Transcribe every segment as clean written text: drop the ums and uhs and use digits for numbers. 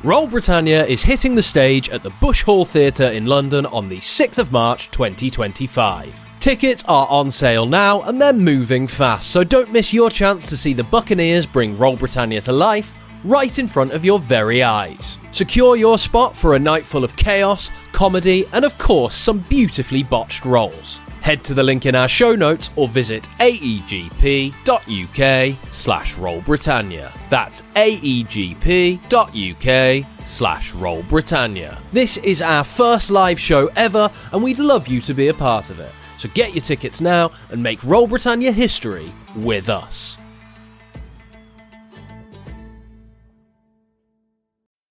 Roll Britannia is hitting the stage at the Bush Hall Theatre in London on the 6th of March 2025. Tickets are on sale now and they're moving fast, so don't miss your chance to see the Buccaneers bring Roll Britannia to life right in front of your very eyes. Secure your spot for a night full of chaos, comedy, and of course some beautifully botched rolls. Head to the link in our show notes or visit aegp.uk/rollbritannia. That's aegp.uk/rollbritannia. This is our first live show ever and we'd love you to be a part of it. So get your tickets now and make Roll Britannia history with us.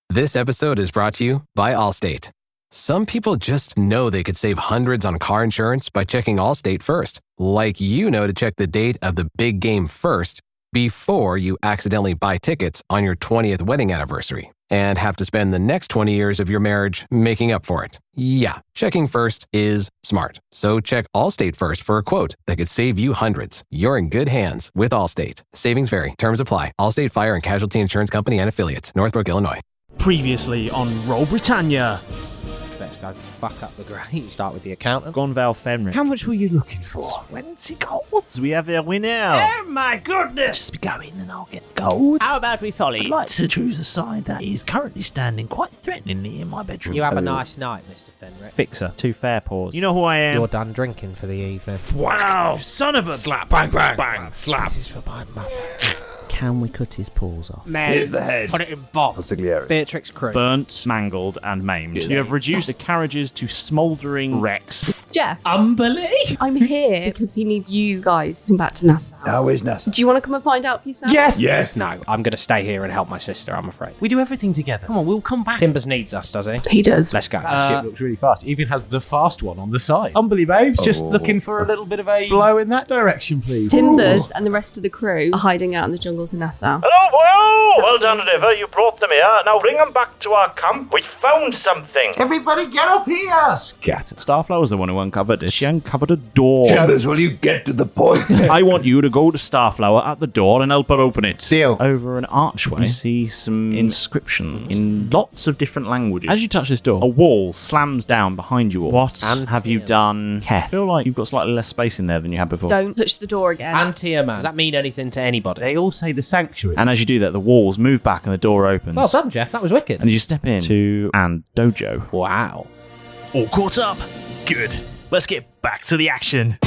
This episode is brought to you by Allstate. Some people just know they could save hundreds on car insurance by checking Allstate first. Like you know to check the date of the big game first before you accidentally buy tickets on your 20th wedding anniversary and have to spend the next 20 years of your marriage making up for it. Yeah, checking first is smart. So check Allstate first for a quote that could save you hundreds. You're in good hands with Allstate. Savings vary. Terms apply. Allstate Fire and Casualty Insurance Company and Affiliates. Northbrook, Illinois. Previously on Roll Britannia. Let's go fuck up the grade. Start with the accountant. Gonval Fenric. How much were you looking for? 20 golds. We have a winner. Oh my goodness! Just go in and I'll get gold. How about we folly? I'd like to choose a side that is currently standing quite threateningly in my bedroom. You have a nice night, Mr. Fenric. Fixer. 2 fair paws. You know who I am. You're done drinking for the evening. Wow! Son of a Slap, bang, bang, bang, slap. This is for my mother. Can we cut his paws off? Man, Here's the head. put it in Bob. Consigliere. Beatrix Crew. Burnt, mangled, and maimed. Yes. You have reduced the carriages to smouldering wrecks. Jeff, Umberly? I'm here because he needs you guys to come back to Nassau. How is NASA? Do you want to come and find out for yourself? Yes! Yes. No, I'm going to stay here and help my sister, I'm afraid. We do everything together. Come on, we'll come back. Timbers needs us, does he? He does. Let's go. That ship looks really fast. It even has the fast one on the side. Humbly, babes. Just Oh. looking for a little bit of a blow in that direction, please. Timbers and the rest of the crew are hiding out in the jungles in Nassau. Hello, boyo! Well done, River. You brought them here. Now bring them back to our camp. We found something. Everybody get up here! Scatter. Starflower was the one who uncovered it. She uncovered a door. Shadows, will you get to the point? I want you to go to Starflower at the door and help her open it. Deal. Over an archway, you see some inscriptions in lots of different languages. As you touch this door, a wall slams down behind you all. What have you done, Keth? I feel like you've got slightly less space in there than you had before. Don't touch the door again. Antia, man. Does that mean anything to anybody? They all say the sanctuary. And as you do that, the walls move back and the door opens. Well done, Jeff. That was wicked. And you step in to Anne Dojo. Wow. All caught up? Good. Let's get back to the action.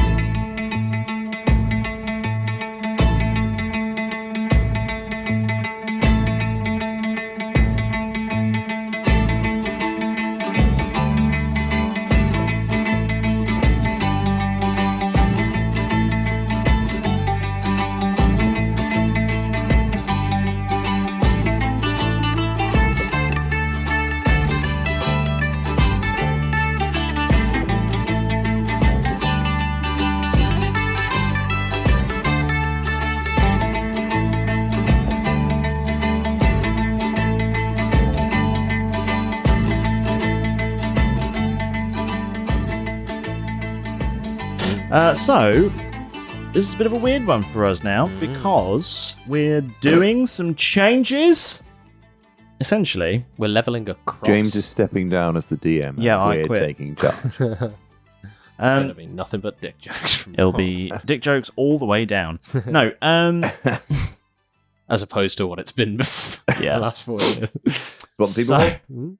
So, this is a bit of a weird one for us now because we're doing some changes. Essentially, We're levelling across. James is stepping down as the DM. Yeah, I We're quit. taking charge. It'll be nothing but dick jokes from it'll now be on. dick jokes all the way down. No, As opposed to what it's been before Yeah. the last 4 years. What people So- want?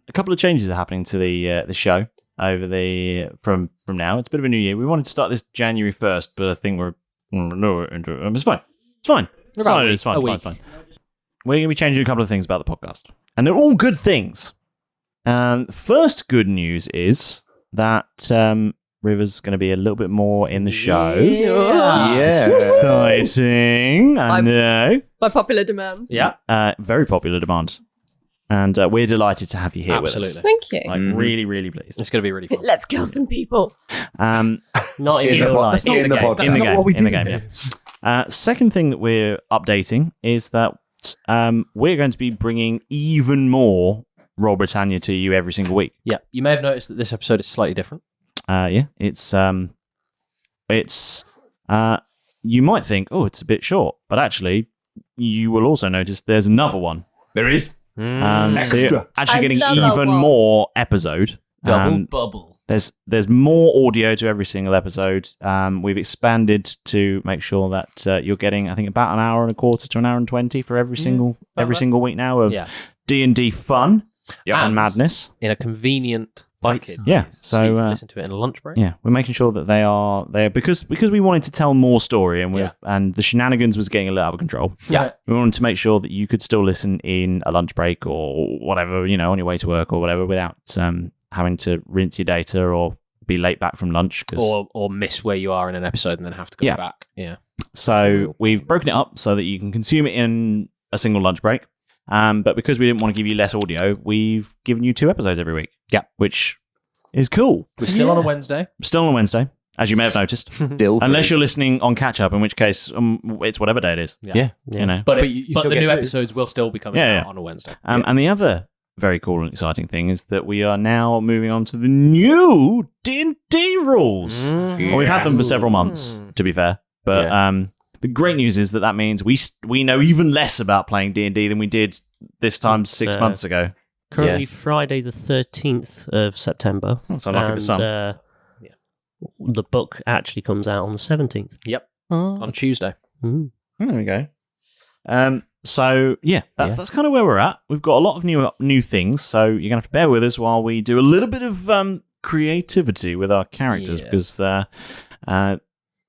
a couple of changes are happening to the show over the from now. It's a bit of a new year. We wanted to start this January 1st, but I think we're into it. It's fine. It's fine. It's About fine. a It's fine. week. It's fine. We're going to be changing a couple of things about the podcast, and they're all good things. First good news is that River's going to be a little bit more in the show. Yeah. Exciting. I know. By popular demand. Yeah. Very popular demand. And we're delighted to have you here with Absolutely. us. Thank you. Like, really, really pleased. It's going to be really fun. Let's kill some people. Not In in the real pod. life. That's not in the pod. In That's the not game. what we In the do. game, yeah. Second thing that we're updating is that we're going to be bringing even more Roll Britannia to you every single week. Yeah. You may have noticed that this episode is slightly different. Yeah, it's you might think, oh, it's a bit short, but actually, you will also notice there's another one. There is. So you're actually getting Another even one. more episode. Double bubble. There's more audio to every single episode. We've expanded to make sure that you're getting, I think, about an hour and a quarter to an hour and 20 for every single week now of D&D fun and madness in a convenient package. Yeah, so you can listen to it in a lunch break. Yeah, we're making sure that they are because we wanted to tell more story and the shenanigans was getting a little out of control. Yeah, we wanted to make sure that you could still listen in a lunch break or whatever, on your way to work or whatever, without having to rinse your data or be late back from lunch, or miss where you are in an episode and then have to go back. Yeah. So we've broken it up so that you can consume it in a single lunch break. But because we didn't want to give you less audio, we've given you 2 episodes every week. Yeah, which is cool. We're still on a Wednesday. Still on a Wednesday, as you may have noticed. Unless you're listening on catch up, in which case it's whatever day it is. Yeah. But the new episodes will still be coming out on a Wednesday. And the other very cool and exciting thing is that we are now moving on to the new D&D rules. Well, we've had them for several months, to be fair. But the great news is that means we know even less about playing D&D than we did this time 6 months ago. Currently Friday the 13th of September. So lucky for some. The book actually comes out on the 17th. Yep. On Tuesday. There we go. So that's kind of where we're at. We've got a lot of new things, so you're gonna have to bear with us while we do a little bit of creativity with our characters because I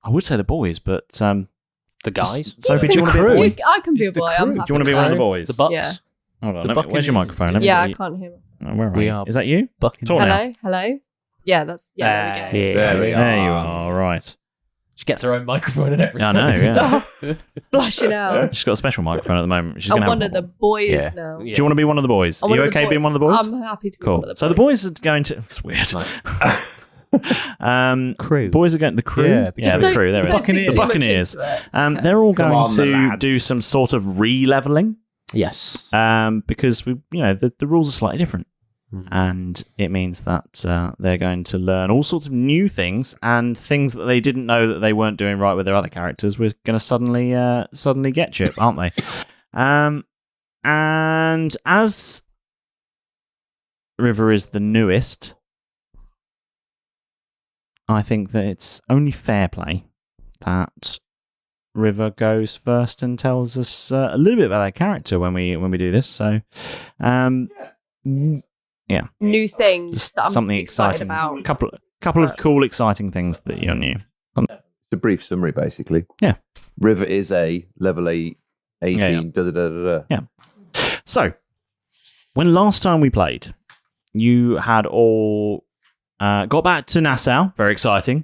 would say the boys, but the guys. Sophie, do you want to be a boy? I can be a boy. I'm happy do you want to be one of the boys? The Bucks. Yeah. Hold on. Where's your microphone? I can't hear myself. Where are you? Is that you? Hello. Yeah, that's there we go. There you are. Right. She gets her own microphone and everything. I know. Yeah. Splashing out. She's got a special microphone at the moment. She's I'm gonna one of the boys now. Do you want to be one of the boys? Are you okay being one of the boys? I'm happy to be cool. one of the boys. So the boys are going to. It's weird. Crew. Boys are going the crew. The crew. There the Buccaneers. They're all going to do some sort of re-leveling. Yes. Because the rules are slightly different, and it means that they're going to learn all sorts of new things and things that they didn't know that they weren't doing right with their other characters. We're going to suddenly get chip, aren't they? And as River is the newest, I think that it's only fair play that River goes first and tells us a little bit about their character when we do this. So, new things that I'm something excited exciting about. Couple of cool, exciting things that you're new. It's a brief summary, basically. Yeah, River is a level 18. Yeah. So, when last time we played, you had all got back to Nassau. Very exciting.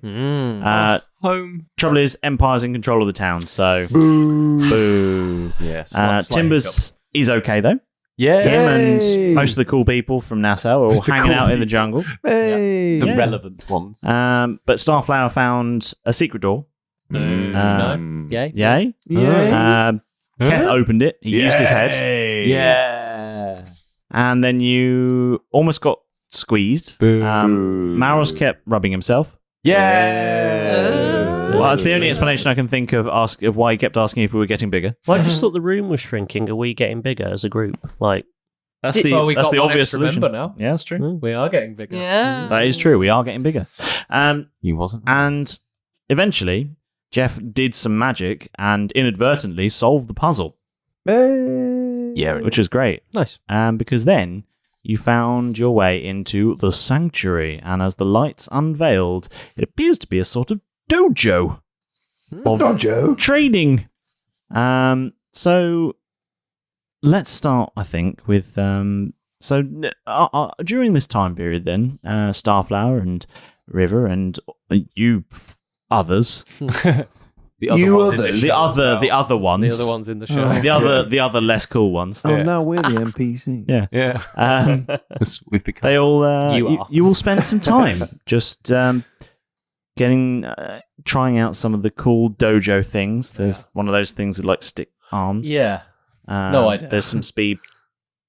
Home. Trouble is, Empire's in control of the town, so boo. Yes. Timbers is okay though. Yeah. Him and most of the cool people from Nassau are all hanging out in the jungle. Hey. The relevant ones. But Starflower found a secret door. No. Yay. Yay. Keth opened it. He used his head. Yeah. And then you almost got squeezed. Maros kept rubbing himself. Yeah. Well, that's the only explanation I can think of why he kept asking if we were getting bigger. Well, I just thought the room was shrinking. Are we getting bigger as a group? That's the obvious solution. Now. Yeah, that's true. We are getting bigger. Yeah. That is true. We are getting bigger. He wasn't. And eventually, Jeff did some magic and inadvertently solved the puzzle. Yeah. Which was great. Nice. Because then you found your way into the sanctuary, and as the lights unveiled, it appears to be a sort of dojo of training. So let's start, I think, with during this time period, then Starflower and River and you others. The other ones in the the other ones. The other ones in the show. The other less cool ones. Oh, now we're the NPC. Yeah. We've become. They all. You will spend some time just trying out some of the cool dojo things. There's one of those things with like stick arms. Yeah. No idea. There's some speed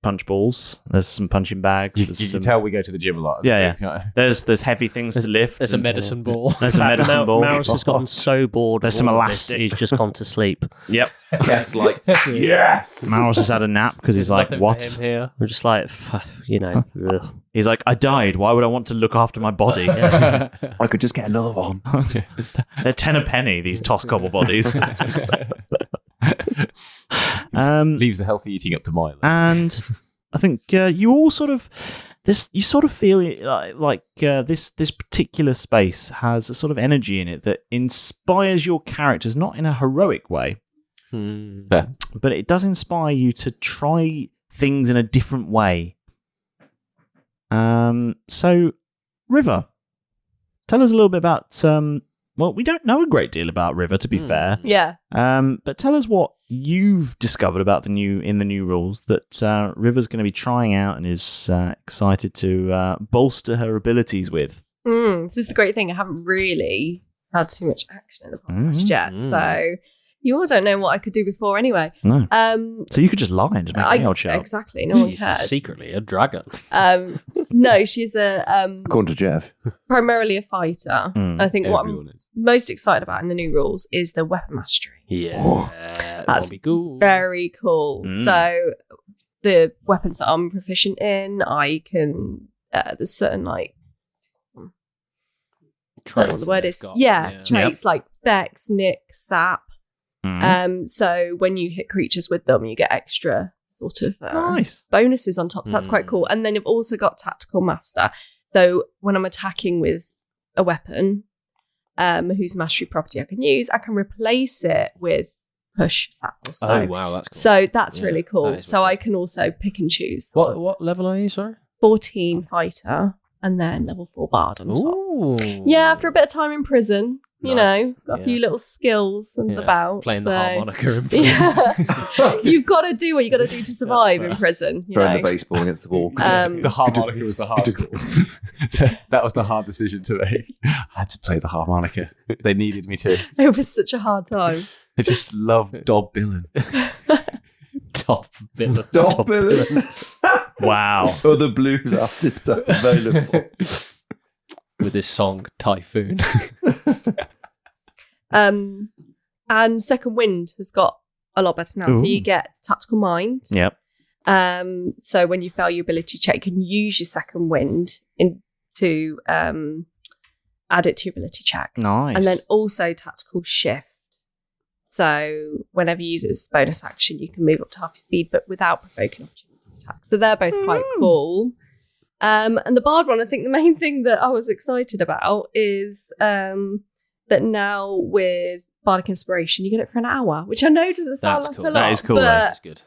punch balls. There's some punching bags. You can tell we go to the gym a lot. Yeah. There's heavy things to lift. There's a medicine ball. There's a medicine ball. Mouse has gotten so bored. There's of some all of this, elastic. he's just gone to sleep. Yep. Yes, like yes. Mouse has had a nap because he's like, Nothing for what? him here. We're just like, ugh. He's like, I died. Why would I want to look after my body? I could just get another one. They're 10 a penny, these toss cobble bodies. Leaves the healthy eating up to Milo. And I think you all sort of you sort of feel like this particular space has a sort of energy in it that inspires your characters, not in a heroic way, but it does inspire you to try things in a different way. So, River, tell us a little bit about. Well, we don't know a great deal about River, to be fair. Yeah. But tell us what you've discovered about the new rules that River's going to be trying out and is excited to bolster her abilities with. So this is the great thing. I haven't really had too much action in the podcast yet, so you all don't know what I could do before anyway. No. So you could just lie and just make me old shout. Exactly. No one She's cares. secretly a dragon. No, she's According to Jeff. primarily a fighter. I think what I'm Everyone is. most excited about in the new rules is the weapon mastery. Yeah. That's be cool. Very cool. So the weapons that I'm proficient in, I can there's certain like I don't know what the word is. Traits like Dex, Nick, Sap. So when you hit creatures with them, you get extra sort of Nice bonuses on top. So that's quite cool. And then you've also got Tactical Master. So when I'm attacking with a weapon, whose mastery property I can use, I can replace it with push, sap, or slow. Oh wow, that's cool. So that's really cool. That is So really I can also pick and choose. What level are you? Sorry. 14 fighter and then level 4 bard on top. Ooh. Yeah, after a bit of time in prison, you Nice. know, got a few little skills under the belt. Playing so. the harmonica in prison. Yeah. You've got to do what you got to do to survive in prison. You Throwing know? the baseball against the wall. The harmonica was the hard call. That was the hard decision to make. I had to play the harmonica. They needed me to. It was such a hard time. They just love Dob Billin. Top villain. Top villain. wow. Other blues artists are available. With his song Typhoon. And Second Wind has got a lot better now. So you get Tactical Mind. Yep. So when you fail your ability check, you can use your Second Wind to add it to your ability check. Nice. And then also Tactical Shift. So whenever you use it as a bonus action, you can move up to half your speed, but without provoking opportunity attacks. So they're both quite cool. And the Bard one, I think the main thing that I was excited about is that now with Bardic Inspiration, you get it for an hour, which I know doesn't sound That's like cool. a lot. That is cool, But, That's good.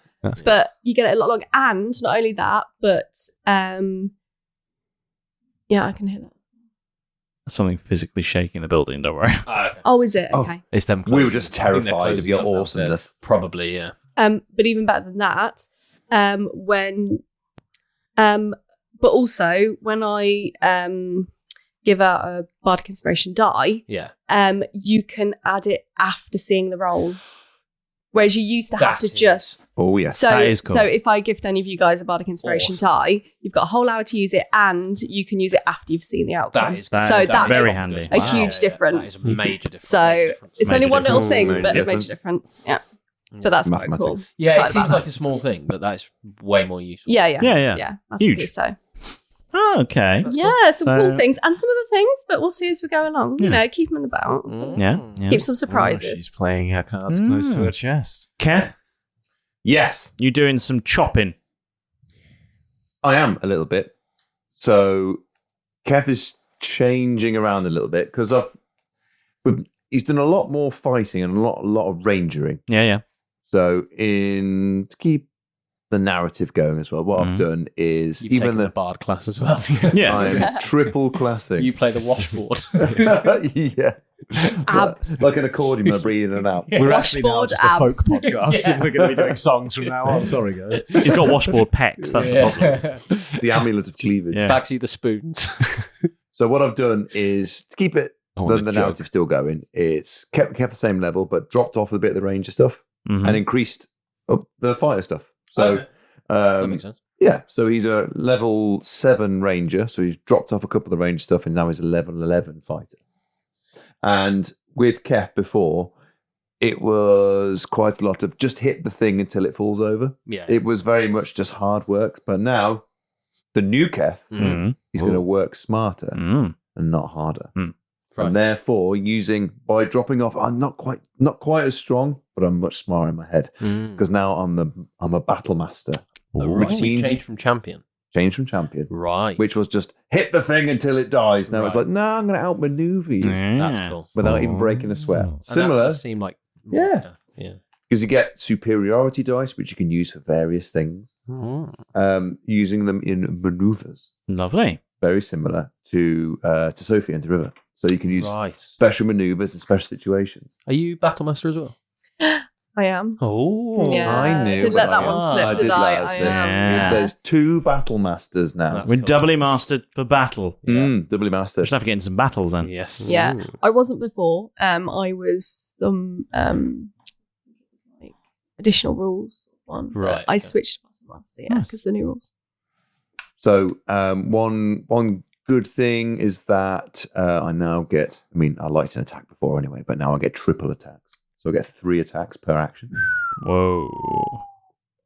but you get it a lot longer. And not only that, but yeah, I can hear that. Something physically shaking the building, don't worry. Oh, is it? Okay. It's them. We were just I think they're terrified of your closing up awesomeness. downstairs. Probably, yeah. But even better than that, but also when I give out a Bardic Inspiration die, Yeah. you can add it after seeing the roll. Whereas you used to have to just... Oh, yes. So, That is cool. so if I gift any of you guys a Bardic Inspiration die, you've got a whole hour to use it, and you can use it after you've seen the outcome. That is that very makes handy. a huge difference. That is a major difference. So it's only Major one little difference. thing, Major but a difference. major difference. Yeah. But that's quite Mathematics. cool. Yeah, it Excited seems about like a small thing, but that's way more useful. Yeah. Yeah. Massively Huge. so. Oh, okay. Yeah, some So- cool things and some other things, but we'll see as we go along. You Yeah. know, keep them in the belt. Yeah. Keep some Oh, surprises. she's playing her cards close to her chest. Kev, Yes, you doing some chopping? I am a little bit. So, Kev is changing around a little bit because he's done a lot more fighting and a lot of rangering. Yeah. So, to keep the narrative going as well, what I've done is You've taken the the Bard class as well. Yeah. I'm triple classic. You play the washboard. Yeah. Abs. Like an accordion, I breathe in and out. We're actually now Washboard just a folk abs. podcast, and we're going to be doing songs from now on. Sorry, guys. He's got washboard pecs. That's the problem. It's the amulet of cleavage. Yeah. Bagsy the spoons. So what I've done is to keep it Oh, the narrative still going. It's kept the same level, but dropped off a bit of the ranger stuff Mhm. and increased up the fighter stuff. So that makes sense. Yeah, so he's a level 7 ranger, so he's dropped off a couple of the range stuff and now he's a level 11 fighter. And with Kef before, it was quite a lot of just hit the thing until it falls over. Yeah. It was very much just hard work, but now the new Kef, he's going to work smarter and not harder. Right. And therefore, by dropping off, I'm not quite as strong, but I'm much smarter in my head because now I'm a battle master. Which means change from champion. Change from champion, right? Which was just hit the thing until it dies. Now it's like, no, I'm going to outmaneuver you. That's cool. Without even breaking a sweat. Similar. That does seem like yeah. Because you get superiority dice, which you can use for various things. Using them in maneuvers. Lovely. Very similar to Sophie and to River. So you can use special maneuvers in special situations. Are you Battlemaster as well? I am. Oh, yeah. I knew. Didn't let that one slip, did I? I am. Yeah. There's 2 battle masters now. We're doubly mastered for battle. Doubly mastered. We should have to get into some battles then. Yes. Yeah. I wasn't before. I was some like additional rules one. Right. I switched to battle master, because the new rules. So one good thing is that I now get. I mean, I liked an attack before anyway, but now I get triple attacks. So I get 3 attacks per action. Whoa.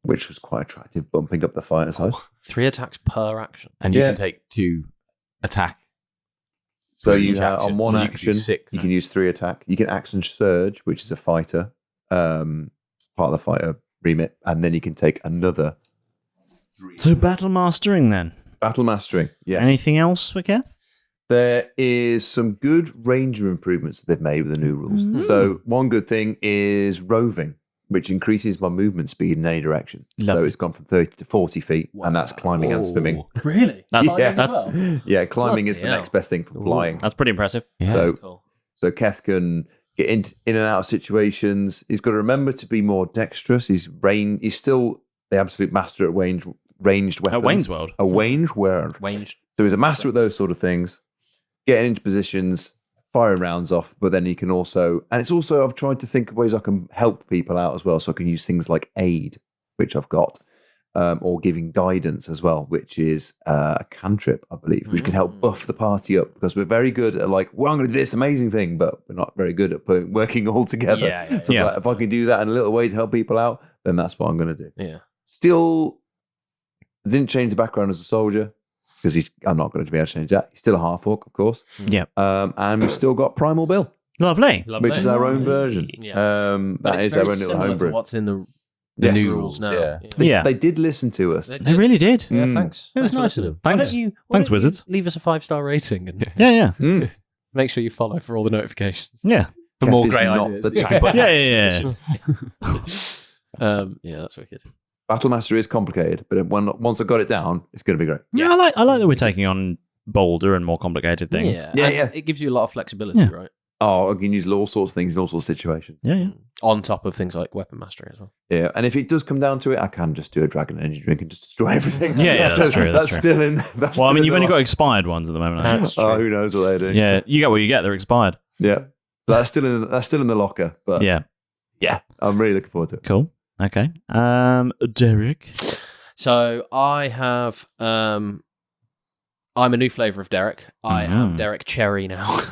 Which was quite attractive, bumping up the fighter size. 3 attacks per action. And you can take 2 attack. So you have on one so action, you can use 3 attack. You can action surge, which is a fighter, part of the fighter remit, and then you can take another 3. So battle mastering then. Battle mastering, yes. Anything else for Kev? There is some good ranger improvements that they've made with the new rules. So one good thing is roving, which increases my movement speed in any direction. So it's gone from 30 to 40 feet, and that's climbing and swimming. Really? Yeah, climbing is the next best thing for flying. That's pretty impressive. Yeah. So, That's cool. So Keth can get in and out of situations. He's got to remember to be more dexterous. He's still the absolute master at ranged weapons. At Wayne's World. A Wayne's World. So he's a master at those sort of things. Getting into positions, firing rounds off, but then he can also... And it's also, I've tried to think of ways I can help people out as well. So I can use things like aid, which I've got, or giving guidance as well, which is a cantrip, I believe, which can help buff the party up because we're very good at I'm going to do this amazing thing, but we're not very good at working all together. So if I can do that in a little way to help people out, then that's what I'm going to do. Yeah. Still, didn't change the background as a soldier because I'm not going to be able to change that. He's still a half orc, of course. Yeah. And we've still got Primal Bill. Lovely. Which is our own version. Yeah. That is our own little homebrew. What's in the new rules now? They did listen to us. They really did. Yeah, thanks. It was nice of them. Thanks. Why Thanks, don't you Wizards. leave us a 5-star rating and make sure you follow for all the notifications. Yeah. For Keth more is great not ideas. the type of- Yeah, that's wicked. Battlemaster is complicated, but once I got it down, it's going to be great. Yeah, I like that we're taking on bolder and more complicated things. Yeah. It gives you a lot of flexibility, right? Oh, I can use all sorts of things in all sorts of situations. Yeah. On top of things like weapon mastery as well. Yeah, and if it does come down to it, I can just do a dragon energy drink and just destroy everything. Yeah, that's true. That's still in. Well, I mean, you've only got expired ones at the moment. That's true. Oh, who knows what they do? Yeah, you get what you get. They're expired. Yeah, so that's still in the locker. But yeah, I'm really looking forward to it. Cool. Okay. Derek. So I have. I'm a new flavour of Derek. I am Derek Cherry now.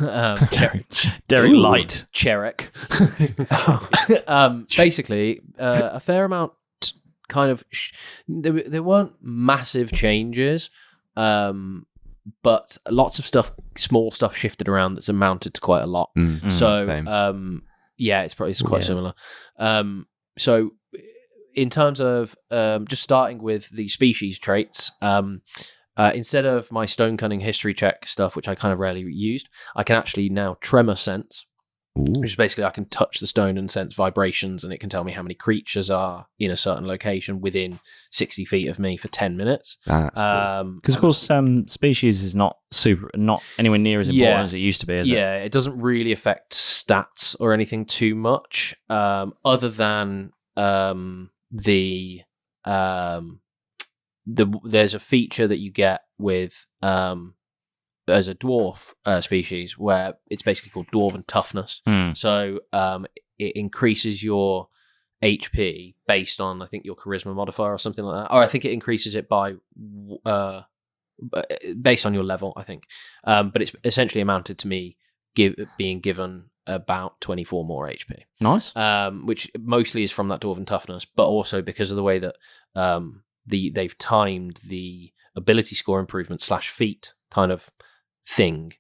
Derek Light. Cherrick. Basically, a fair amount kind of... there weren't massive changes, but lots of stuff, small stuff shifted around that's amounted to quite a lot. So, it's quite similar. So, in terms of just starting with the species traits... instead of my stone cunning history check stuff, which I kind of rarely used, I can actually now tremor sense, which is basically I can touch the stone and sense vibrations, and it can tell me how many creatures are in a certain location within 60 feet of me for 10 minutes. Because of course, species is not anywhere near as important as it used to be. Is it? Yeah, it doesn't really affect stats or anything too much, other than there's a feature that you get with as a dwarf species where it's basically called dwarven toughness. So it increases your HP based on, I think, your charisma modifier or something like that. Or I think it increases it by based on your level, I think. But it's essentially amounted to me being given about 24 more HP. Nice. Which mostly is from that Dwarven Toughness, but also because of the way that they've timed the ability score improvement / feat kind of thing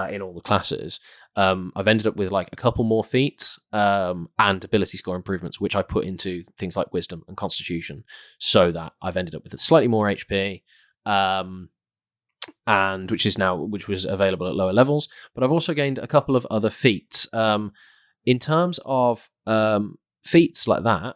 in all the classes. I've ended up with like a couple more feats and ability score improvements, which I put into things like Wisdom and Constitution, so that I've ended up with slightly more HP. And which was available at lower levels, but I've also gained a couple of other feats. In terms of feats like that,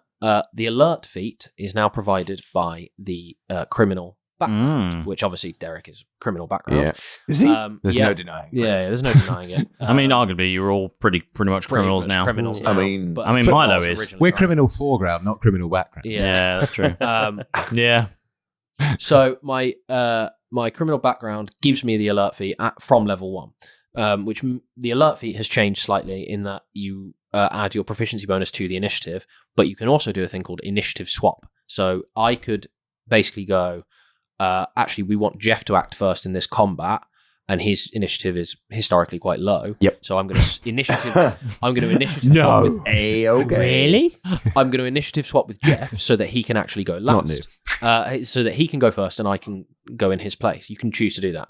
the alert feat is now provided by the criminal background, which obviously Derek is criminal background. Yeah. Is he? There's no denying it. Yeah, there's no denying it. I mean, arguably, you're all pretty much criminals now. Criminals I now, mean, Milo is. We're criminal foreground, not criminal background. Yeah, that's true. Yeah. So my criminal background gives me the alert feat from level 1, which the alert feat has changed slightly in that you add your proficiency bonus to the initiative, but you can also do a thing called initiative swap. So I could basically go, actually, we want Jeff to act first in this combat, and his initiative is historically quite low. Yep. So I'm going to initiative swap with Really? I'm going to initiative swap with Jeff so that he can actually go last. So that he can go first and I can go in his place. You can choose to do that.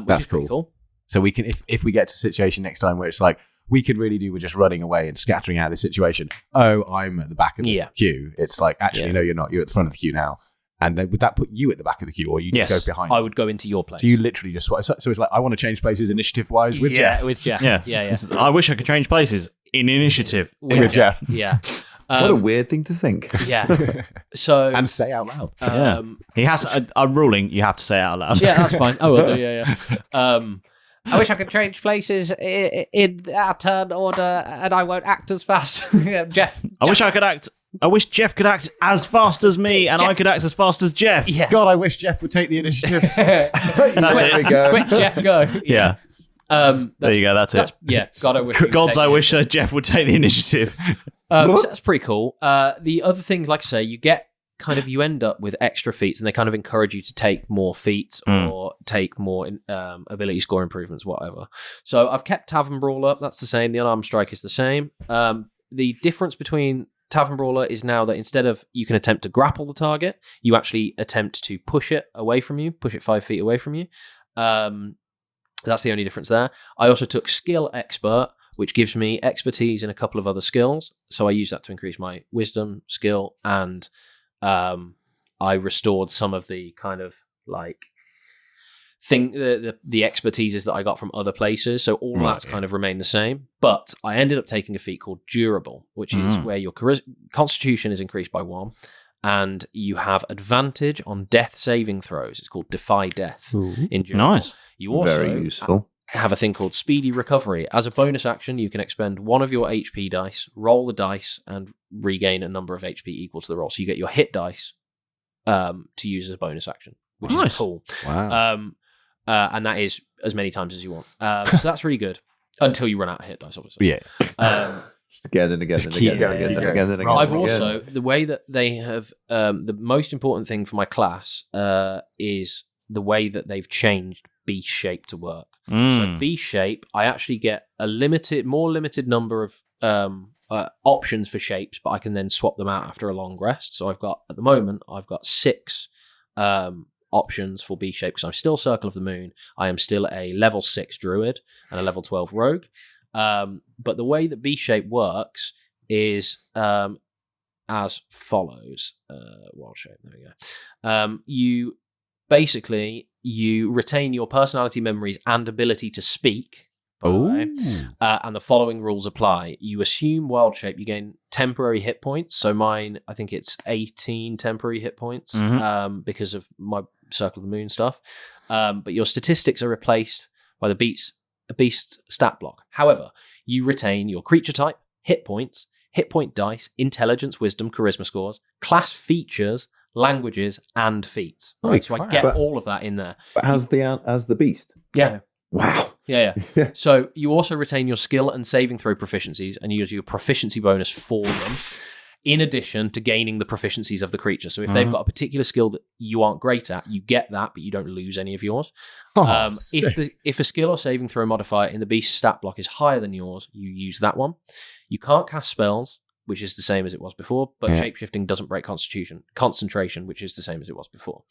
Which That's is pretty cool. So we can, if we get to a situation next time where it's like, we could really do with just running away and scattering out of the situation. Oh, I'm at the back of the queue. It's like, actually, no, you're not. You're at the front of the queue now. And then would that put you at the back of the queue, or you just go behind? I would go into your place. So you literally just swap. So it's like, I want to change places initiative-wise with Jeff. With Jeff. Yeah. I wish I could change places in initiative with Jeff. Yeah. What a weird thing to think. Yeah. So and say out loud. He has. I'm ruling. You have to say it out loud. Yeah, that's fine. I will do. Yeah. I wish I could change places in our turn order, and I won't act as fast. Jeff. I wish Jeff could act as fast as me, and I could act as fast as Jeff. Yeah. God, I wish Jeff would take the initiative. There we go. Quick, Jeff, go. Yeah. There you go. That's it. Yeah. God, I wish. I wish Jeff would take the initiative. So that's pretty cool. The other thing, like I say, you end up with extra feats, and they kind of encourage you to take more feats or take more ability score improvements, whatever. So I've kept Tavern Brawler. That's the same. The Unarmed Strike is the same. The difference between Tavern Brawler is now that instead of you can attempt to grapple the target, you actually attempt to push it away from you, push it 5 feet away from you. That's the only difference there. I also took Skill Expert, which gives me expertise in a couple of other skills. So I use that to increase my wisdom skill, and I restored some of the kind of like the expertises that I got from other places. So all that's kind of remained the same. But I ended up taking a feat called Durable, which is where your Constitution is increased by 1, and you have advantage on death saving throws. It's called Defy Death in Durable. Nice. You also very useful. Have a thing called Speedy Recovery. As a bonus action, you can expend one of your HP dice, roll the dice, and regain a number of HP equal to the roll. So you get your hit dice to use as a bonus action, which is cool. Wow. And that is as many times as you want. So that's really good until you run out of hit dice, obviously. Yeah. Again and again and again and again and again. I've also, the way that they have, the most important thing for my class is the way that they've changed beast shape to work. So beast shape, I actually get a more limited number of options for shapes, but I can then swap them out after a long rest. So at the moment, I've got 6 options for beast shape, because I'm still Circle of the Moon. I am still a level 6 druid and a level 12 rogue. But the way that beast shape works is as follows. Wild shape, there we go. You retain your personality memories and ability to speak. And the following rules apply. You assume wild shape, you gain temporary hit points. So mine, I think it's 18 temporary hit points because of my Circle of the Moon stuff. But your statistics are replaced by the beast stat block. However, you retain your creature type, hit points, hit point dice, intelligence, wisdom, charisma scores, class features, languages, and feats. Right? So I get all of that in there. But as the beast? Yeah. Wow. Yeah. So you also retain your skill and saving throw proficiencies, and you use your proficiency bonus for them. in addition to gaining the proficiencies of the creature. So if they've got a particular skill that you aren't great at, you get that, but you don't lose any of yours. If a skill or saving throw modifier in the beast's stat block is higher than yours, you use that one. You can't cast spells, which is the same as it was before, but shapeshifting doesn't break concentration, which is the same as it was before.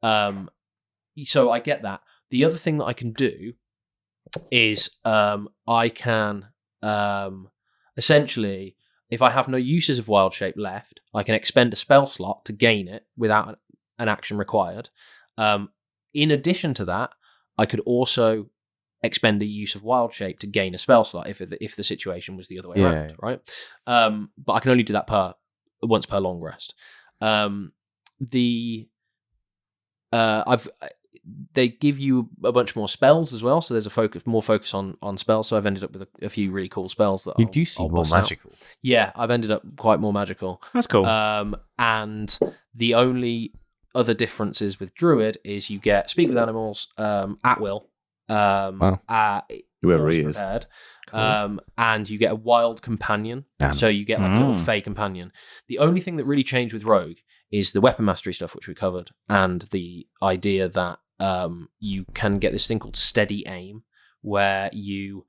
So I get that. The other thing that I can do is I can essentially, if I have no uses of Wild Shape left, I can expend a spell slot to gain it without an action required. In addition to that, I could also expend the use of Wild Shape to gain a spell slot if the situation was the other way around, right? But I can only do that once per long rest. They give you a bunch more spells as well, so there's more focus on spells. So I've ended up with a few really cool spells that you do seem more magical. Yeah, I've ended up quite more magical. That's cool. And the only other differences with Druid is you get speak with animals at will. Whoever he is. Cool. And you get a wild companion. So you get like a little fey companion. The only thing that really changed with Rogue is the weapon mastery stuff, which we covered, and the idea that you can get this thing called steady aim, where you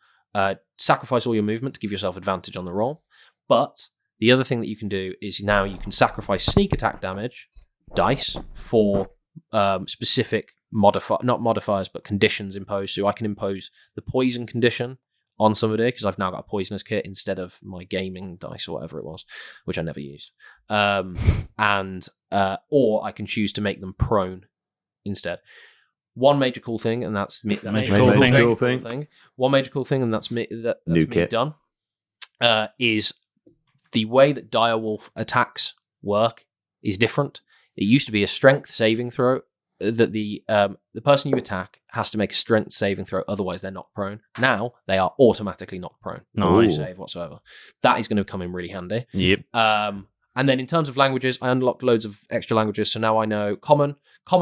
sacrifice all your movement to give yourself advantage on the roll. But the other thing that you can do is now you can sacrifice sneak attack damage dice for specific not modifiers, but conditions imposed. So I can impose the poison condition on somebody because I've now got a poisonous kit instead of my gaming dice or whatever it was, which I never used. Or I can choose to make them prone instead. One major cool thing, and that's me. One major cool thing, and that's me. That's me done. Is the way that direwolf attacks work is different. It used to be a strength saving throw that the person you attack has to make a strength saving throw, otherwise they're not prone. Now they are automatically not prone. No save whatsoever. That is going to come in really handy. Yep. And then in terms of languages, I unlocked loads of extra languages. So now I know common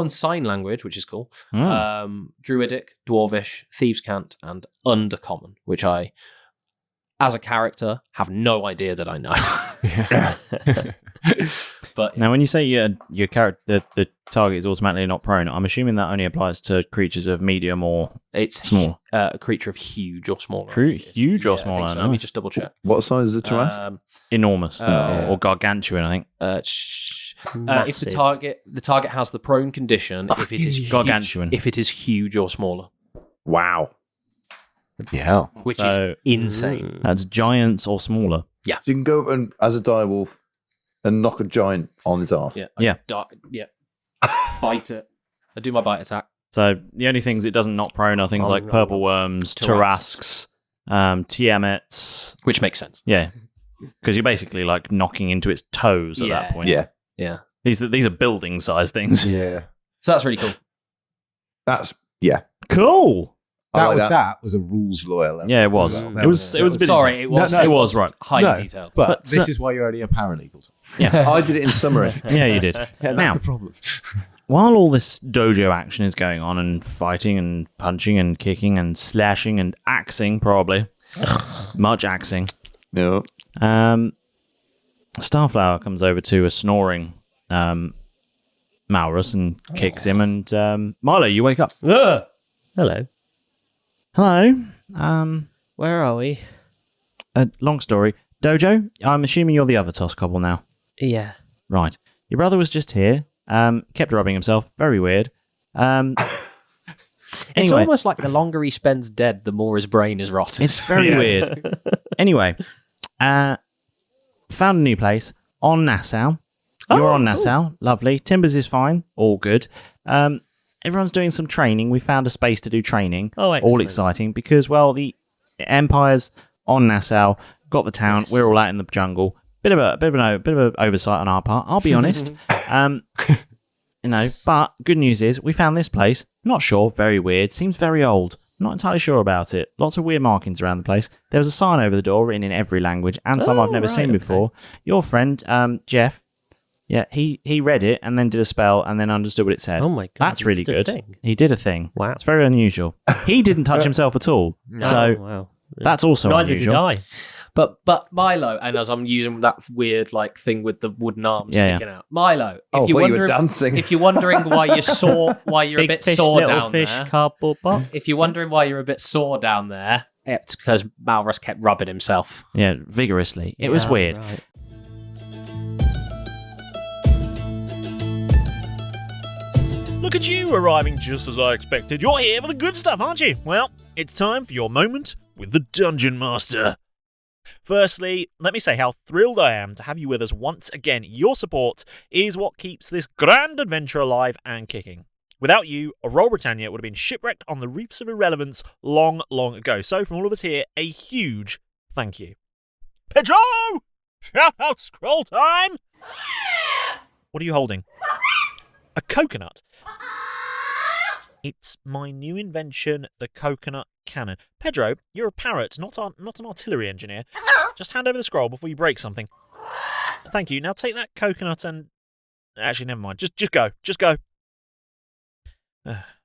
sign language, which is cool. Druidic, Dwarvish, Thieves' Cant, and Undercommon, which I, as a character, have no idea that I know. But now, when you say your character, the target is automatically not prone, I'm assuming that only applies to creatures of medium or small. A creature of huge or smaller. Huge or smaller. So. Let me just double check. What size is the Tarrasque? Enormous or gargantuan, I think. If the target has the prone condition, if it is gargantuan, if it is huge or smaller. Wow. Yeah. Which is insane. That's giants or smaller. Yeah. So you can go up and, as a direwolf, and knock a giant on his arse. Yeah. Bite it. I do my bite attack. So the only things it doesn't knock prone are things like purple worms, Tarrasques, Tiamets. Which makes sense. Yeah. Because you're basically like knocking into its toes at that point. Yeah. These are building size things. Yeah. So that's really cool. Cool. That was a rules lawyer. Yeah, it was. It was a bit. Sorry, it was right. Highly detailed. But this is why you're only a paralegal. Yeah, I did it in summary. Yeah, you did. Yeah, that's the problem. While all this dojo action is going on, and fighting and punching and kicking and slashing and axing, probably much axing. Yeah. Starflower comes over to a snoring Malrus and kicks him, and Milo, you wake up. Hello. Hello. Where are we? Long story. Dojo, I'm assuming you're the other Toskobble now. Yeah. Right. Your brother was just here. Kept rubbing himself. Very weird. It's almost like the longer he spends dead, the more his brain is rotted. It's very weird. Anyway, found a new place on Nassau. You're on Nassau. Lovely. Timbers is fine. All good. Everyone's doing some training. We found a space to do training. Oh, excellent. All exciting because, well, the Empire's on Nassau, got the town. Yes. We're all out in the jungle. Bit of an oversight on our part. I'll be honest. But good news is we found this place. Not sure. Very weird. Seems very old. Not entirely sure about it. Lots of weird markings around the place. There was a sign over the door written in every language and some I've never seen before. Your friend, Jeff. Yeah, he read it and then did a spell and then understood what it said. Oh my god. That's really good. He did a thing. Wow. It's very unusual. He didn't touch himself at all. No, so wow. That's also Neither unusual. did I. But Milo, and as I'm using that weird like thing with the wooden arms sticking out, Milo. If you're wondering, dancing. If you're wondering why you're sore, why you're Big a bit fish, sore little down fish, there, cardboard box. if you're wondering why you're a bit sore down there, it's because Malrus kept rubbing himself. Yeah, vigorously. It was weird. Right. Look at you arriving just as I expected. You're here for the good stuff, aren't you? Well, it's time for your moment with the Dungeon Master. Firstly, let me say how thrilled I am to have you with us once again. Your support is what keeps this grand adventure alive and kicking. Without you, Royal Britannia would have been shipwrecked on the reefs of irrelevance long, long ago. So from all of us here, a huge thank you. Pedro! Shout out scroll time! What are you holding? A coconut. It's my new invention, the coconut cannon. Pedro, you're a parrot, not an artillery engineer. Just hand over the scroll before you break something. Thank you. Now take that coconut and... Actually, never mind. Just go. Just go.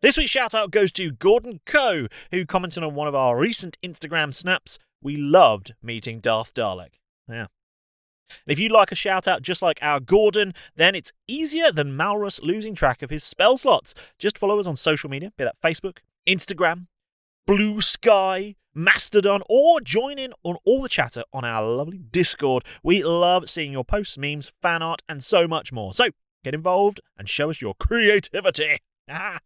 This week's shout-out goes to Gordon Coe, who commented on one of our recent Instagram snaps. We loved meeting Darth Dalek. Yeah. And if you'd like a shout-out just like our Gordon, then it's easier than Malrus losing track of his spell slots. Just follow us on social media, be that Facebook, Instagram, Blue Sky, Mastodon, or join in on all the chatter on our lovely Discord. We love seeing your posts, memes, fan art, and so much more. So get involved and show us your creativity. And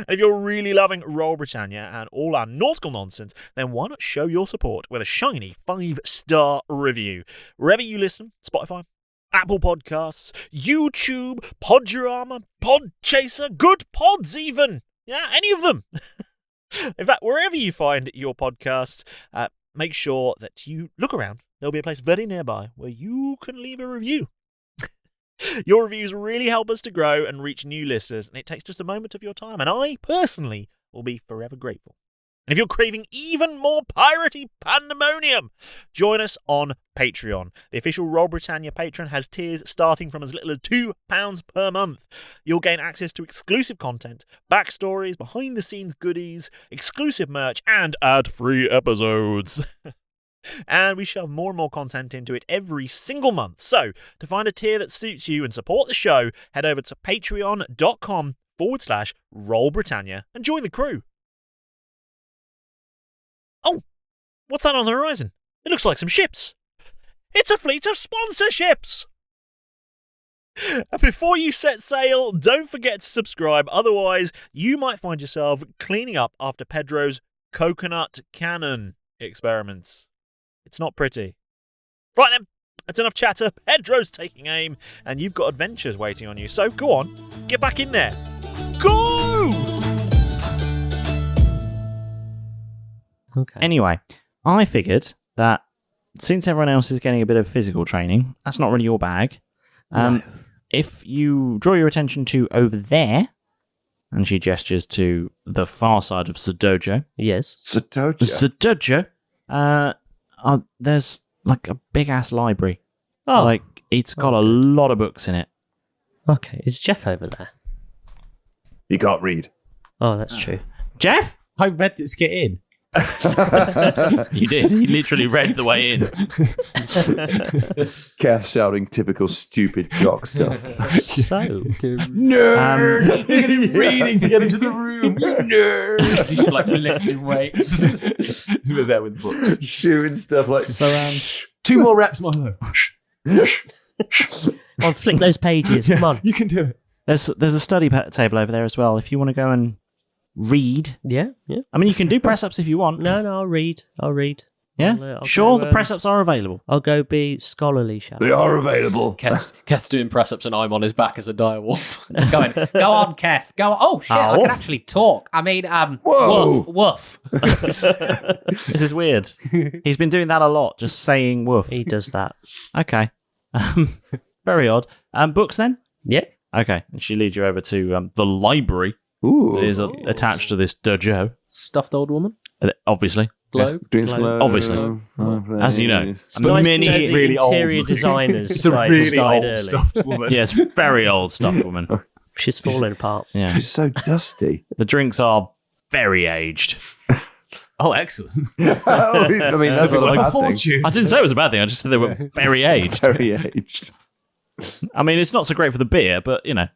if you're really loving Royal Britannia and all our nautical nonsense, then why not show your support with a shiny 5-star review? Wherever you listen, Spotify, Apple Podcasts, YouTube, Podurama, Podchaser, Good Pods even. Yeah, any of them. In fact, wherever you find your podcasts, make sure that you look around. There'll be a place very nearby where you can leave a review. Your reviews really help us to grow and reach new listeners, and it takes just a moment of your time, and I personally will be forever grateful. And if you're craving even more piratey pandemonium, join us on Patreon. The official Royal Britannia patron has tiers starting from as little as £2 per month. You'll gain access to exclusive content, backstories, behind-the-scenes goodies, exclusive merch, and ad-free episodes. And we shove more and more content into it every single month. So, to find a tier that suits you and support the show, head over to patreon.com/Royal Britannia and join the crew. Oh, what's that on the horizon? It looks like some ships. It's a fleet of sponsorships! And before you set sail, don't forget to subscribe, otherwise you might find yourself cleaning up after Pedro's coconut cannon experiments. It's not pretty. Right then, that's enough chatter. Pedro's taking aim, and you've got adventures waiting on you. So go on, get back in there. Go! Okay. Anyway, I figured that since everyone else is getting a bit of physical training, that's not really your bag. No. If you draw your attention to over there, and she gestures to the far side of Sudojo. Yes. Sudojo. There's like a big ass library. Oh. Like it's got a lot of books in it. Okay. Is Jeff over there? You can't read. Oh, that's true. Jeff? I read this get in. You did. You literally read the way in. Kath shouting typical stupid jock stuff. So, Nerd! You're going to be reading to get into the room. You nerd! He's like lifting weights. We're there with books. Shooting stuff like... So, 2 more reps, Milo. on flick those pages. Come on. You can do it. There's a study table over there as well. If you want to go and read. Yeah. I mean, you can do press-ups if you want. No, I'll read. Yeah? I'll sure, go, the press-ups are available. I'll go be scholarly, shall I? They are available. Keth's doing press-ups and I'm on his back as a direwolf. Going, go on, Keth. Go on. Oh, shit, I can actually talk. I mean, Whoa. woof. This is weird. He's been doing that a lot, just saying woof. He does that. Okay. Very odd. Books then? Yeah. Okay. And she leads you over to the library. Ooh. That is attached to this dojo. Stuffed old woman. Obviously. Globe. Obviously. As you know. But Nice many to know the really interior old. designers. It's a really old early. stuffed woman. Yes, very old stuffed woman. She's falling apart. Yeah. She's so dusty. The drinks are very aged. Oh, excellent. I mean, that's not a bad thing. I didn't say it was a bad thing. I just said they were very aged. Very aged. I mean, it's not so great for the beer, but, you know.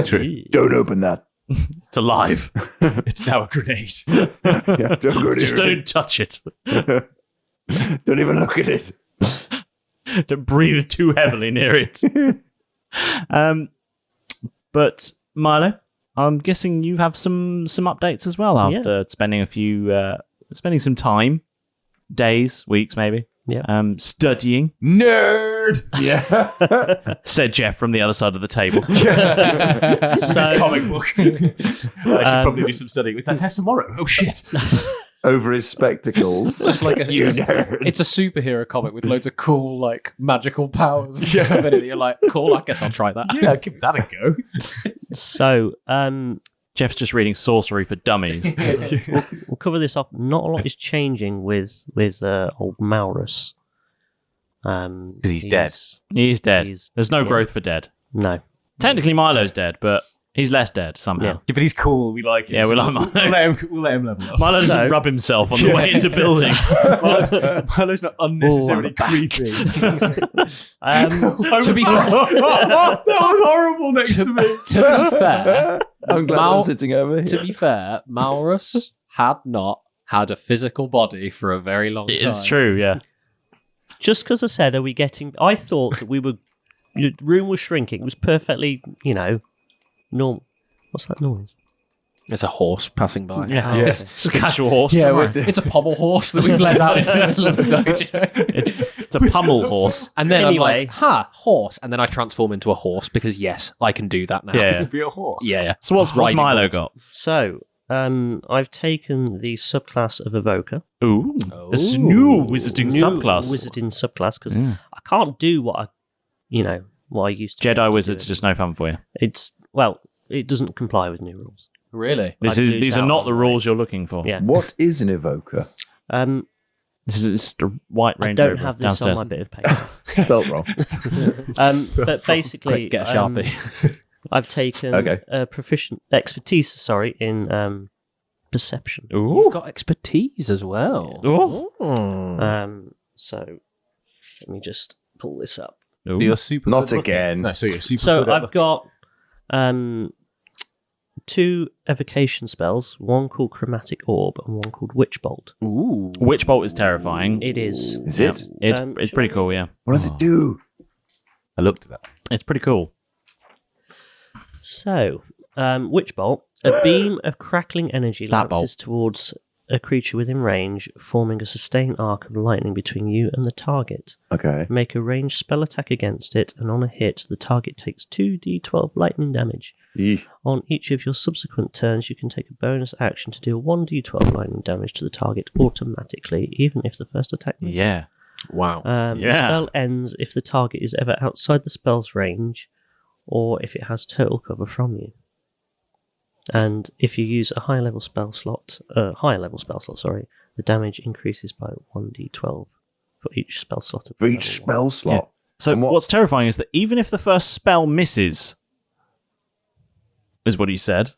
True. Don't open that. It's alive. It's now a grenade. Yeah, don't go near Just it. don't touch it. Don't even look at it. Don't breathe too heavily near it. But Milo, I'm guessing you have some updates as well after spending spending some time, days, weeks maybe. Yeah. Studying. Nerd! Yeah. Said Jeff from the other side of the table. This comic book. I should probably do some studying with that test tomorrow. Oh, shit. Over his spectacles. Just like it's a superhero comic with loads of cool, like, magical powers and stuff in it. You're like, cool, I guess I'll try that. Yeah, give that a go. So, Jeff's just reading Sorcery for Dummies. we'll cover this off. Not a lot is changing with old Maurus. Because he's dead. He's dead. There's no growth for dead. No. Technically, Milo's dead, but he's less dead somehow. Yeah. Yeah, but he's cool. We like him. Yeah, we like Milo. We'll let him level up. Milo doesn't rub himself on the way into building. Milo's not unnecessarily creepy. To be fair, that was horrible next to me. to be fair, I'm glad I'm sitting over here. to be fair, Maurus had not had a physical body for a very long time. It's true, yeah. Just because I said, I thought that the room was shrinking. It was perfectly, normal. What's that noise? It's a horse passing by. Yeah. It's a casual horse. Yeah, don't worry. it's a pommel horse that we've let out into the middle of the dojo. It's a pummel horse. And then Anyway. I'm like, horse. And then I transform into a horse because, yes, I can do that now. Yeah. Be a horse. Yeah. So what's Riding Milo horse. got? So, I've taken the subclass of Evoker. Ooh. A new wizarding New subclass. Wizarding subclass, because I can't do what I used to. Jedi do. wizards are just no fun for you. It doesn't comply with new rules. Really? These are not the rules you're looking for. Yeah. What is an evoker? This is just a white I Range don't Rover have this downstairs. on my bit of paper. Spelt wrong. But basically, Quick, get a Sharpie. I've taken expertise in perception. You've got expertise as well. So let me just pull this up. Ooh. You're super Not good looking. again. No, so you're super So good at I've got 2 evocation spells, one called Chromatic Orb and one called Witch Bolt. Ooh. Witch Bolt is terrifying. It is. Is it? It's pretty cool, yeah. What does it do? I looked at that. It's pretty cool. So, Witch Bolt, a beam of crackling energy That bolt. lances towards a creature within range, forming a sustained arc of lightning between you and the target. Okay. Make a ranged spell attack against it, and on a hit, the target takes 2d12 lightning damage. Eesh. On each of your subsequent turns, you can take a bonus action to deal 1d12 lightning damage to the target automatically, even if the first attack misses. Yeah. Wow. The spell ends if the target is ever outside the spell's range, or if it has total cover from you. And if you use a higher level spell slot, the damage increases by 1d12 for each spell slot. For each spell slot. So And what's terrifying is that even if the first spell misses, is what he said.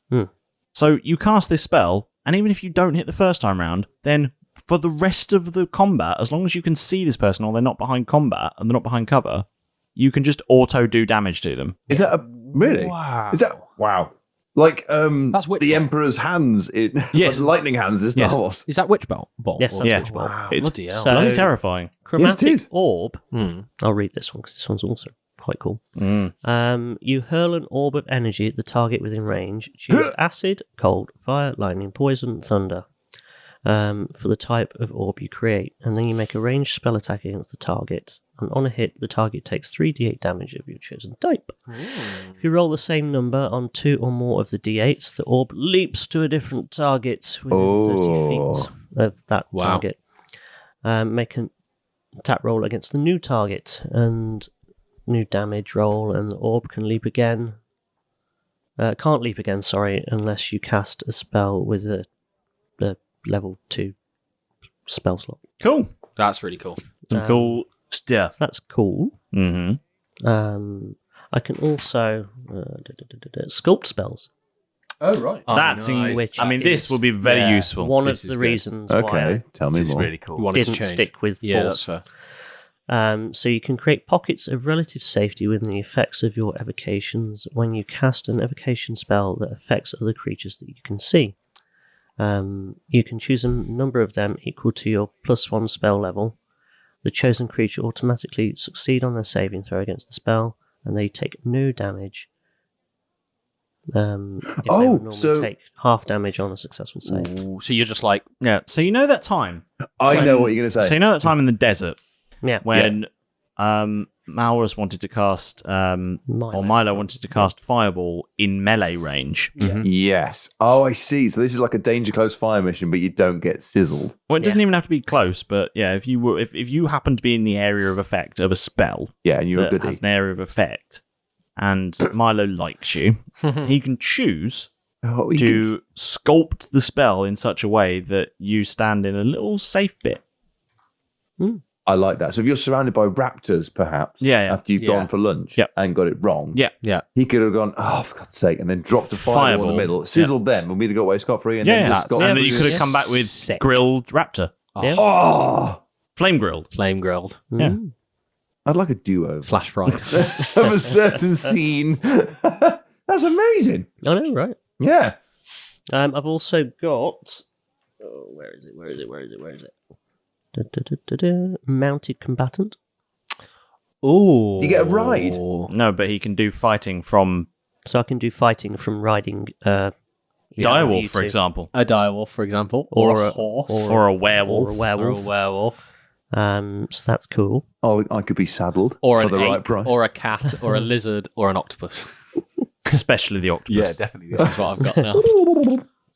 So you cast this spell, and even if you don't hit the first time round, then for the rest of the combat, as long as you can see this person or they're not behind combat and they're not behind cover, you can just auto do damage to them. Is that really? Wow. Is that wow? Like That's Witch the Bolt. Emperor's hands in Yes. lightning hands in Star Yes. Wars. Is that Witch Bolt? Yes, that's Yeah. Witch Bolt. It's Bloody hell. So- bloody terrifying. Chromatic Yes, it is. Orb. I'll read this one because this one's also quite cool. You hurl an orb of energy at the target within range. Choose acid, cold, fire, lightning, poison, thunder for the type of orb you create, and then you make a ranged spell attack against the target. And on a hit, the target takes 3d8 damage of your chosen type. If you roll the same number on 2 or more of the d8s, the orb leaps to a different target within 30 feet of that target. Make an attack roll against the new target, and new damage roll, and the orb can leap again. Can't leap again, unless you cast a spell with a level 2 spell slot. Cool. That's really cool. Some cool stuff. That's cool. Mm-hmm. I can also sculpt spells. Oh, right. That's this will be very useful. One This of is the good. reasons why Tell me This is more. really cool. You I wanted to didn't change. stick with Yeah, force. that's fair. So you can create pockets of relative safety within the effects of your evocations when you cast an evocation spell that affects other creatures that you can see. You can choose a number of them equal to your +1 spell level. The chosen creature automatically succeed on their saving throw against the spell, and they take no damage. If they would normally take half damage on a successful save. Ooh, so you're just like... Yeah, so you know that time. I know what you're going to say. So you know that time in the desert Yeah. when Malrus wanted to cast, or Milo wanted to cast Fireball in melee range. Yes. Oh, I see. So this is like a danger close fire mission, but you don't get sizzled. Well, it doesn't even have to be close, but yeah, if you happen to be in the area of effect of a spell, and you're a that goodie. has an area of effect, and Milo likes you, he can choose to sculpt the spell in such a way that you stand in a little safe bit. I like that. So if you're surrounded by raptors, perhaps, after you've gone for lunch and got it wrong, he could have gone, oh, for God's sake, and then dropped a fireball in the middle, sizzled them, and we'd have got away scot-free. And then and then you could have come back with grilled raptor. Oh, Flame grilled. Yeah. I'd like a duo Flash fried. of a certain scene. That's amazing. I know, right? Yeah. I've also got... where is it? Mounted combatant. Ooh. You get a ride. No, but he can do fighting from... So I can do fighting from riding... direwolf, for example. A direwolf, for example. Or a horse. Or a werewolf. Or a werewolf. So that's cool. Oh, I could be saddled Or for an the right ape, price. or a cat, or a lizard, or an octopus. Especially the octopus. Yeah, definitely. That's what I've got now.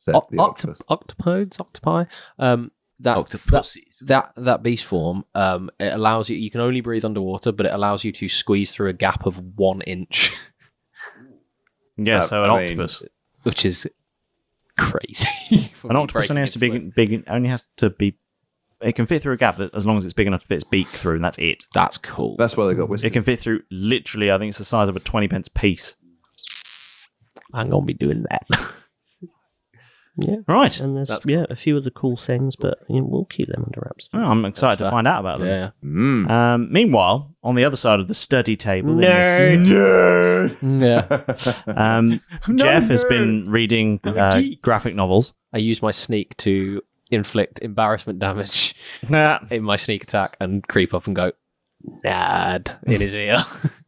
The octopus. Octopodes, octopi. That beast form, it allows you can only breathe underwater, but it allows you to squeeze through a gap of 1 inch. Yeah, so an I mean, octopus. Which is crazy. An octopus only has to be big. Only has to be. It can fit through a gap that, as long as it's big enough to fit its beak through, and that's it. That's cool. That's why they got whiskey. It can fit through literally. I think it's the size of a 20p piece. I'm gonna be doing that. Yeah. Right. And there's a few other cool things, but we'll keep them under wraps. Oh, I'm excited to find out about them. Yeah. Meanwhile, on the other side of the study table, Yeah. Jeff has been reading graphic novels. I use my sneak to inflict embarrassment damage in my sneak attack and creep up and go, Nad, in his ear.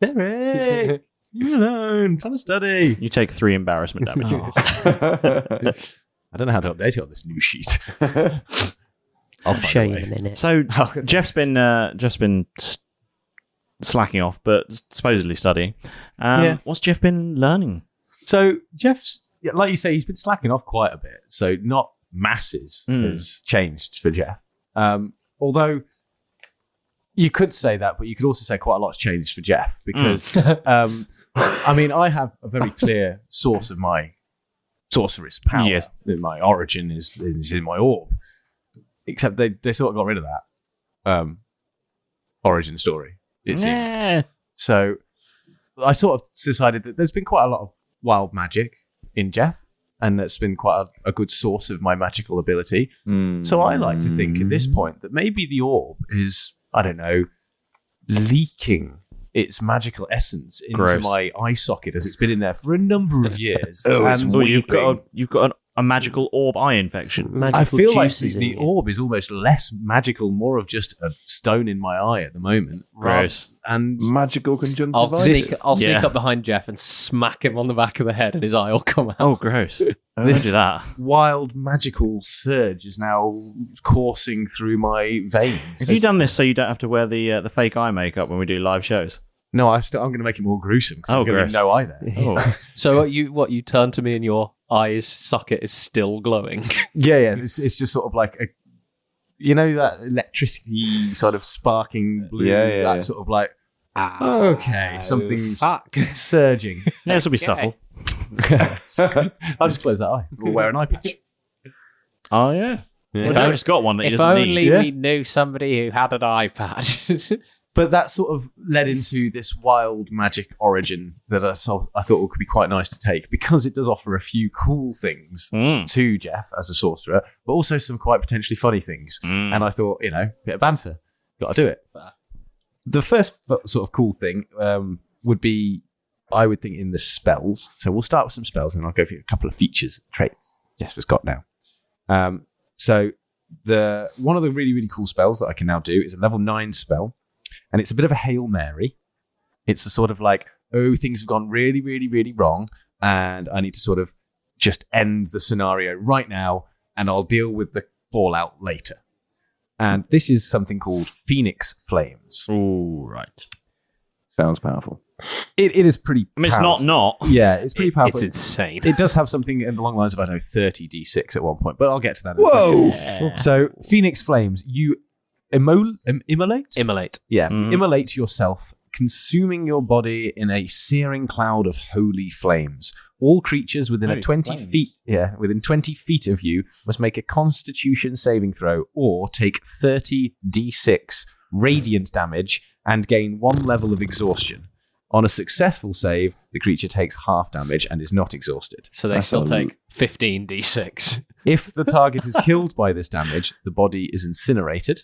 Derek, you alone. Trying to study. You take 3 embarrassment damage. I don't know how to update it on this new sheet. I'll show you in a minute. So Jeff's been slacking off, but supposedly studying. What's Jeff been learning? So Jeff's, like you say, he's been slacking off quite a bit. So not masses has changed for Jeff. Although you could say that, but you could also say quite a lot's changed for Jeff because, I mean, I have a very clear source of my sorceress power. Yes. My origin is in my orb. Except they sort of got rid of that origin story, it seemed. So I sort of decided that there's been quite a lot of wild magic in Jeff, and that's been quite a good source of my magical ability. So I like to think at this point that maybe the orb is, I don't know, leaking its magical essence into my eye socket as it's been in there for a number of years. You've got a magical orb eye infection. I feel like the orb is almost less magical, more of just a stone in my eye at the moment. Gross. And magical conjunctivitis. I'll sneak up behind Jeff and smack him on the back of the head and his eye will come out. Oh, gross. Don't do that. Wild magical surge is now coursing through my veins. Have you done this so you don't have to wear the fake eye makeup when we do live shows? No, I'm going to make it more gruesome because there's going to be no eye there. Oh. So you turn to me and your eye's socket is still glowing? Yeah. It's just sort of like that electricity sort of sparking blue. Yeah. Sort of like, okay, something's surging. Yeah, this will be subtle. I'll just close that eye. We'll wear an eye patch. Oh, yeah. Well, Derek's got one that he if doesn't only need. we knew somebody who had an eye patch. But that sort of led into this wild magic origin that I thought could be quite nice to take, because it does offer a few cool things to Jeff as a sorcerer, but also some quite potentially funny things. And I thought, bit of banter. Got to do it. The first sort of cool thing would be, I would think, in the spells. So we'll start with some spells, and I'll go through a couple of features, traits Jeff has got now. So one of the really, really cool spells that I can now do is a level 9 spell. And it's a bit of a Hail Mary. It's a sort of like, things have gone really, really, really wrong, and I need to sort of just end the scenario right now, and I'll deal with the fallout later. And this is something called Phoenix Flames. Oh, right. Sounds powerful. It is pretty I mean, powerful. it's not. Yeah, it's pretty powerful. It's insane. It does have something along the lines of, 30 D6 at one point, but I'll get to that in Whoa! a second. So, Phoenix Flames, you immolate? Immolate. Yeah, immolate yourself, consuming your body in a searing cloud of holy flames. All creatures within within 20 feet of you must make a Constitution saving throw or take 30 D6 radiant damage and gain 1 level of exhaustion. On a successful save, the creature takes half damage and is not exhausted. So they still take 15 D6. If the target is killed by this damage, the body is incinerated.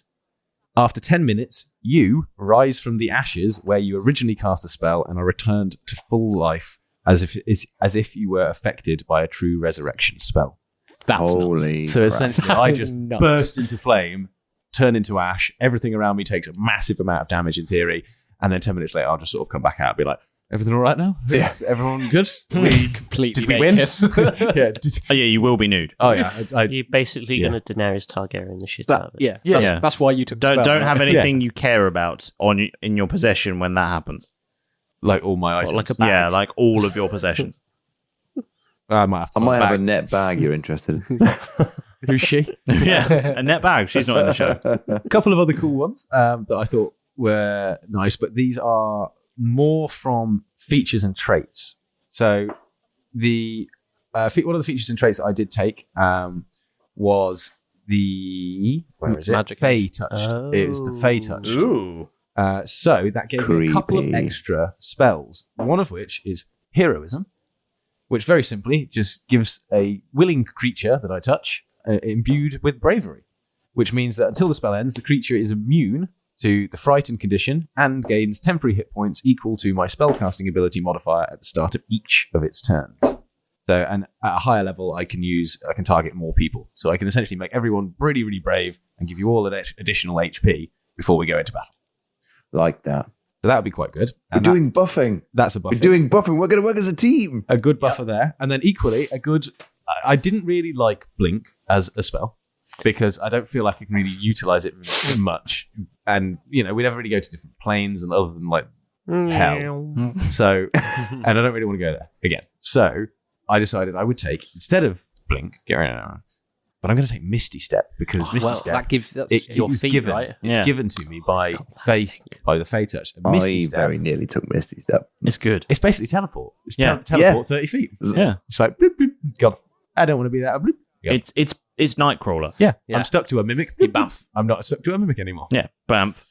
After 10 minutes, you rise from the ashes where you originally cast the spell and are returned to full life as if you were affected by a true resurrection spell. That's Holy nuts. So essentially, That I is just nuts. burst into flame, turn into ash, everything around me takes a massive amount of damage in theory, and then 10 minutes later, I'll just sort of come back out and be like, everything all right now? Yeah. Everyone good? Completely Did we win? naked. Oh, yeah, you will be nude. Oh, yeah. You're basically going to Daenerys Targaryen the shit out of it. Yeah. That's why you took the Don't spell, right? have anything you care about in your possession when that happens. Like all my items. Like a bag. Yeah, like all of your possessions. I might have a net bag you're interested in. Who's she? Yeah, a net bag. She's not in the show. A couple of other cool ones that I thought were nice, but these are more from features and traits. So one of the features and traits I did take was the Magic Fey Touch. It was the Fey Touch. Ooh. So that gave me a couple of Creepy. extra spells, one of which is Heroism, which very simply just gives a willing creature that I touch imbued with bravery, which means that until the spell ends, the creature is immune to the frightened condition and gains temporary hit points equal to my spellcasting ability modifier at the start of each of its turns. So, and at a higher level, I can target more people. So I can essentially make everyone really, really brave and give you all additional HP before we go into battle. Like that. So that would be quite good. We're doing buffing. That's a buffer. We're doing buffing. We're going to work as a team. A good buffer there. And then equally, I didn't really like Blink as a spell because I don't feel like I can really utilize it much. And, we never really go to different planes and other than like hell. So, and I don't really want to go there again. So I decided I would take, instead of Blink, get rid of it, but I'm going to take Misty Step because Misty Step. That's your was feet, given, right? It's given to me by the Fey Touch. And Misty I Step, very nearly took Misty Step. It's good. it's basically teleport. It's Yeah. teleport 30 feet. Yeah. It's like, bloop, bloop, God, I don't want to be that. Bloop. Yep. It's Nightcrawler. Yeah, Yeah. I'm stuck to a mimic. Bloop, bloop. I'm not stuck to a mimic anymore. Yeah. Bamf.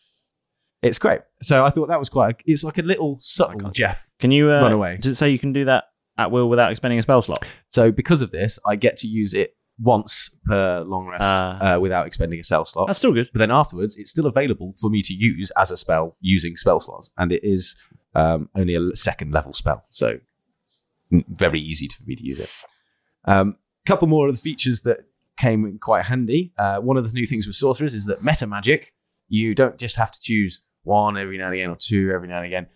It's great. So I thought that was it's like a little subtle Jeff. Can you Run away. Does it say you can do that at will without expending a spell slot? So because of this, I get to use it once per long rest without expending a spell slot. That's still good. But then afterwards, it's still available for me to use as a spell using spell slots. And it is only a second level spell. So very easy for me to use it. Couple more of the features that came in quite handy. One of the new things with sorcerers is that meta magic, you don't just have to choose one every now and again or two every now and again.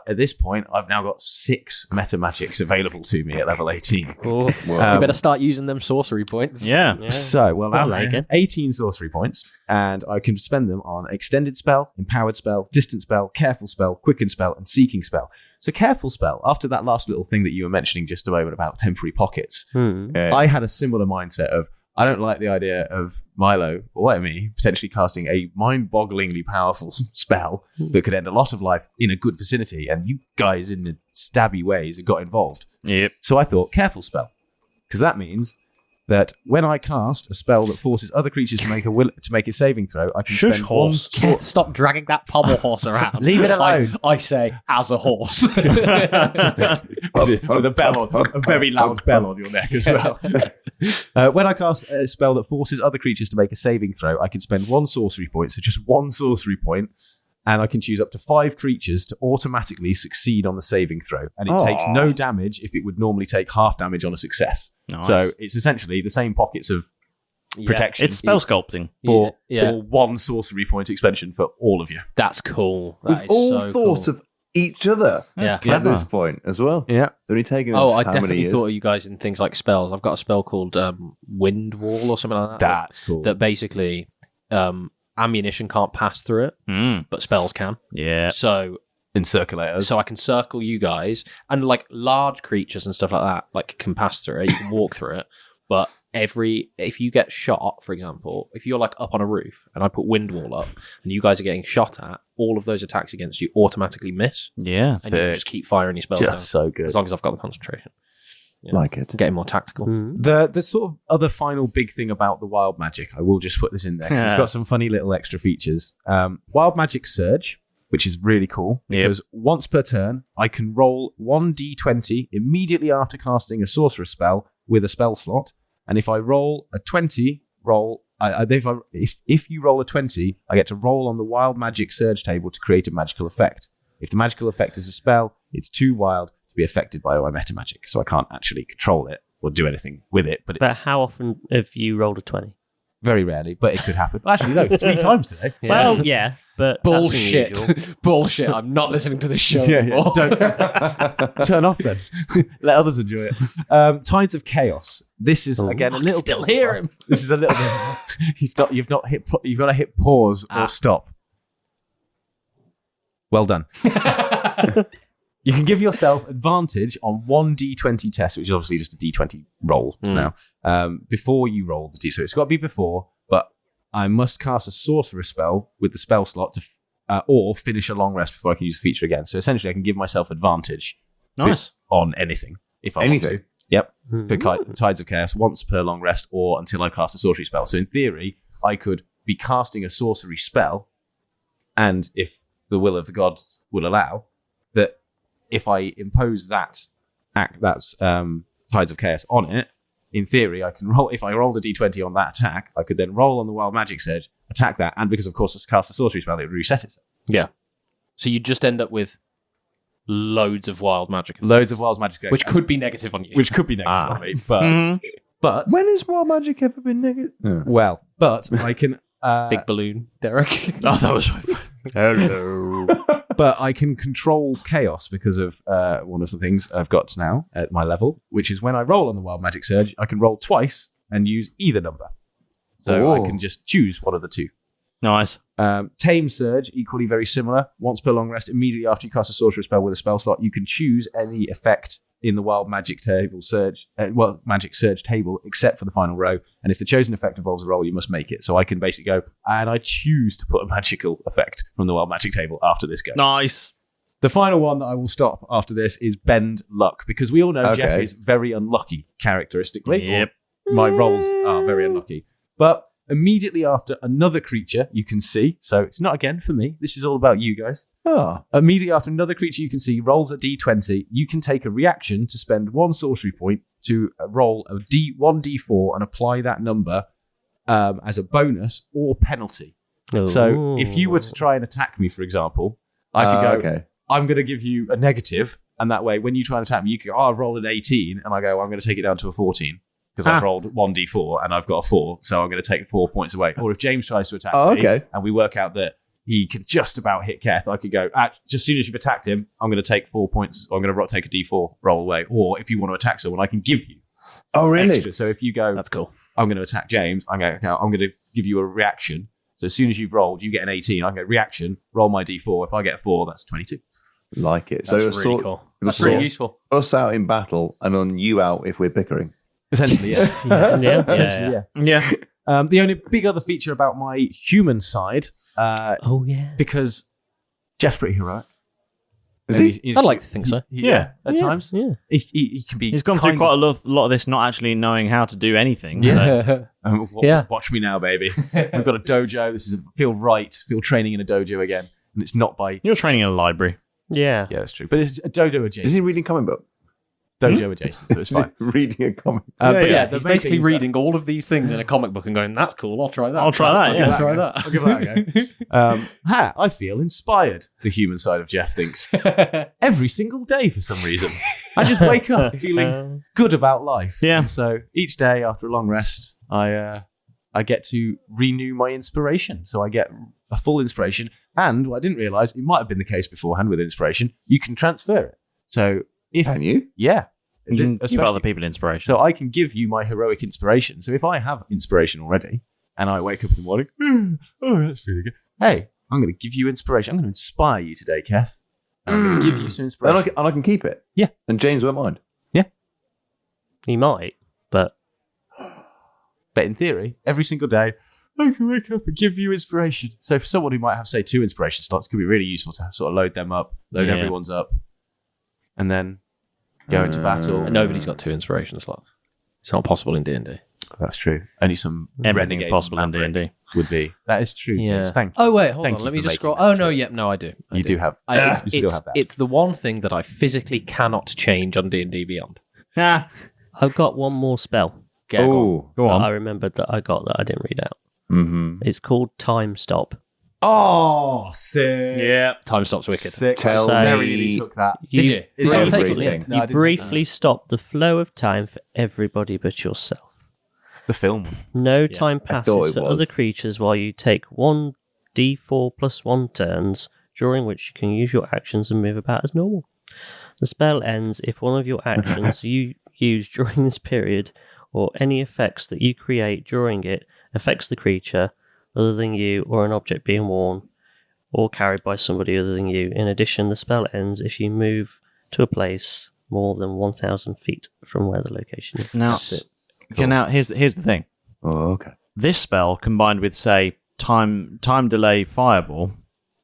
At this point, I've now got 6 meta magics available to me at level 18. Oh, you better start using them sorcery points. Yeah. So, well, now I like it. 18 sorcery points, and I can spend them on extended spell, empowered spell, distant spell, careful spell, quicken spell, and seeking spell. So, careful spell, after that last little thing that you were mentioning just a moment about temporary pockets, I had a similar mindset of, I don't like the idea of Milo, or me, potentially casting a mind-bogglingly powerful spell that could end a lot of life in a good vicinity, and you guys in stabby ways have got involved. Yep. So I thought, careful spell. Because that means that when I cast a spell that forces other creatures to make a saving throw, I can spend horse. Stop dragging that pommel horse around. Leave it alone. I say, as a horse. With a bell on, a very loud bell on your neck as well. When I cast a spell that forces other creatures to make a saving throw, I can spend 1 sorcery point, so just 1 sorcery point, and I can choose up to 5 creatures to automatically succeed on the saving throw. And it takes no damage if it would normally take half damage on a success. Nice. So it's essentially the same pockets of protection. It's spell sculpting. For 1 sorcery point expansion for all of you. That's cool. We've all thought of each other at this point as well. Yeah. It's only taken us I how many definitely years? thought of you guys in things like spells. I've got a spell called Wind Wall or something like that. That's cool. That basically ammunition can't pass through it, but spells can. Yeah. So in circulators. So I can circle you guys, and like large creatures and stuff like that, like can pass through it. You can walk through it, but if you get shot, for example, if you're like up on a roof and I put wind wall up and you guys are getting shot at, all of those attacks against you automatically miss. Yeah, and you can just keep firing your spells down. So good. As long as I've got the concentration. Like it. Getting more tactical. The sort of other final big thing about the wild magic, I will just put this in there because it's got some funny little extra features. Wild magic surge, which is really cool because once per turn, I can roll 1d20 immediately after casting a sorcerer spell with a spell slot. And if I roll a 20, if you roll a 20, I get to roll on the wild magic surge table to create a magical effect. If the magical effect is a spell, it's too wild to be affected by my meta magic, so I can't actually control it or do anything with it. But how often have you rolled a 20? Very rarely, but it could happen. Actually, no, 3 times today. Yeah. Well, yeah, but bullshit. Bullshit. I'm not listening to this show anymore. Don't turn off then. Let others enjoy it. Tides of Chaos. This is again a little. Still hear him. This is a little bit. You've got to hit pause or stop. Well done. You can give yourself advantage on 1d20 test, which is obviously just a d20 roll now, before you roll the d. So it's got to be before, but I must cast a sorcerer spell with the spell slot or finish a long rest before I can use the feature again. So essentially, I can give myself advantage on anything if I want to. Yep. For Tides of Chaos, once per long rest or until I cast a sorcery spell. So in theory, I could be casting a sorcery spell, and if the will of the gods will allow, that if I impose that's Tides of Chaos on it, in theory, I can roll. If I rolled a d20 on that attack, I could then roll on the Wild Magic Surge, attack that, and because of course it's cast a sorcery spell, it would reset itself. Yeah. So you just end up with loads of wild magic, which could be negative on you. Which could be negative on me, but when has wild magic ever been negative? Well, but I can big balloon, Derek. Oh, that was hello. But I can control chaos because of one of the things I've got now at my level, which is when I roll on the Wild Magic Surge, I can roll twice and use either number. So I can just choose one of the two. Nice. Tame Surge, equally very similar. Once per long rest, immediately after you cast a sorcerer spell with a spell slot, you can choose any effect in the Wild Magic Magic Surge table, except for the final row. And if the chosen effect involves a roll, you must make it. So I can basically go, and I choose to put a magical effect from the Wild Magic table after this go. Nice. The final one that I will stop after this is Bend Luck, because we all know Jeff is very unlucky, characteristically. Yep. My rolls are very unlucky. But immediately after another creature you can see, so it's not again for me, this is all about you guys. Immediately after another creature you can see rolls a d20, you can take a reaction to spend 1 sorcery point to roll a 1d4 and apply that number as a bonus or penalty. Ooh. So if you were to try and attack me, for example, I could go, I'm going to give you a negative, and that way when you try and attack me, you can go, I'll roll an 18, and I go, I'm going to take it down to a 14. Because I've rolled 1d4 and I've got a 4, so I'm going to take 4 points away. Or if James tries to attack me, and we work out that he can just about hit Keth, I could go, just as soon as you've attacked him, I'm going to take 4 points, or I'm going to take a d4 roll away. Or if you want to attack someone, I can give you extra. So if you go, that's cool. I'm going to attack James, I'm going to give you a reaction. So as soon as you've rolled, you get an 18, I go, reaction, roll my d4. If I get a 4, that's 22. Like it. That's so really cool. That's really useful. Us out in battle and on you out if we're bickering. Essentially, yeah. The only big other feature about my human side, because Jeff's pretty heroic, Is he? I'd like to think so. At times. Yeah. He can be. He's gone through quite a lot of this, not actually knowing how to do anything. Yeah. Yeah. Watch me now, baby. We've got a dojo. This is feel training in a dojo again, and it's not by. You're training in a library. Yeah. Yeah, that's true. But it's a dojo adjacent. Is he reading comic book? Dojo adjacent, so it's fine. Reading a comic. But yeah, he's basically reading all of these things in a comic book and going, "That's cool. I'll try that. I'll try that. Yeah. I'll try that. I'll give that a go. I feel inspired. The human side of Jeff thinks every single day for some reason. I just wake up feeling good about life. Yeah. And so each day after a long rest, I get to renew my inspiration. So I get a full inspiration. And what I didn't realize, it might have been the case beforehand with inspiration, you can transfer it. So if Can you? Yeah. You can give Especially- other people inspiration. So I can give you my heroic inspiration. So if I have inspiration already and I wake up in the morning, oh, that's really good. Hey, I'm going to give you inspiration. I'm going to inspire you today, Kath. And I'm going to give you some inspiration. And I can keep it. Yeah. And James won't mind. He might, but But in theory, every single day, I can wake up and give you inspiration. So for someone who might have, say, 2 inspiration slots, it could be really useful to sort of load them up, load everyone's up, and then go into battle. Nobody's got 2 inspiration slots. It's not possible in D&D. That's true. Only some Everything's renegade possible in maverick D&D. would be. That is true. Yeah. Yes, thank you. Oh wait, hold Thank on. you Let me for just making scroll. that Oh no, true. yep, no, I do. You do have. It's, you still have that. It's the one thing that I physically cannot change on D&D Beyond. Ah, I've got one more spell Oh, go that on. I remembered that I got that I didn't read out. mm-hmm. It's called Time Stop. Oh, sick. Yeah. Time stops wicked. Sick. Tell So- Very nearly took that. Did you? It's Right, not take it, everything. yeah. No, I You didn't take briefly that. stop the flow of time for everybody but yourself. The film. No time thought passes it for was. other creatures while you take 1d4 plus 1 turns, during which you can use your actions and move about as normal. The spell ends if one of your actions you use during this period or any effects that you create during it affects the creature other than you or an object being worn or carried by somebody other than you. In addition, the spell ends if you move to a place more than 1,000 feet from where the location is. Now, That's it. okay, now here's the thing. Oh, okay. This spell combined with, say, time delay fireball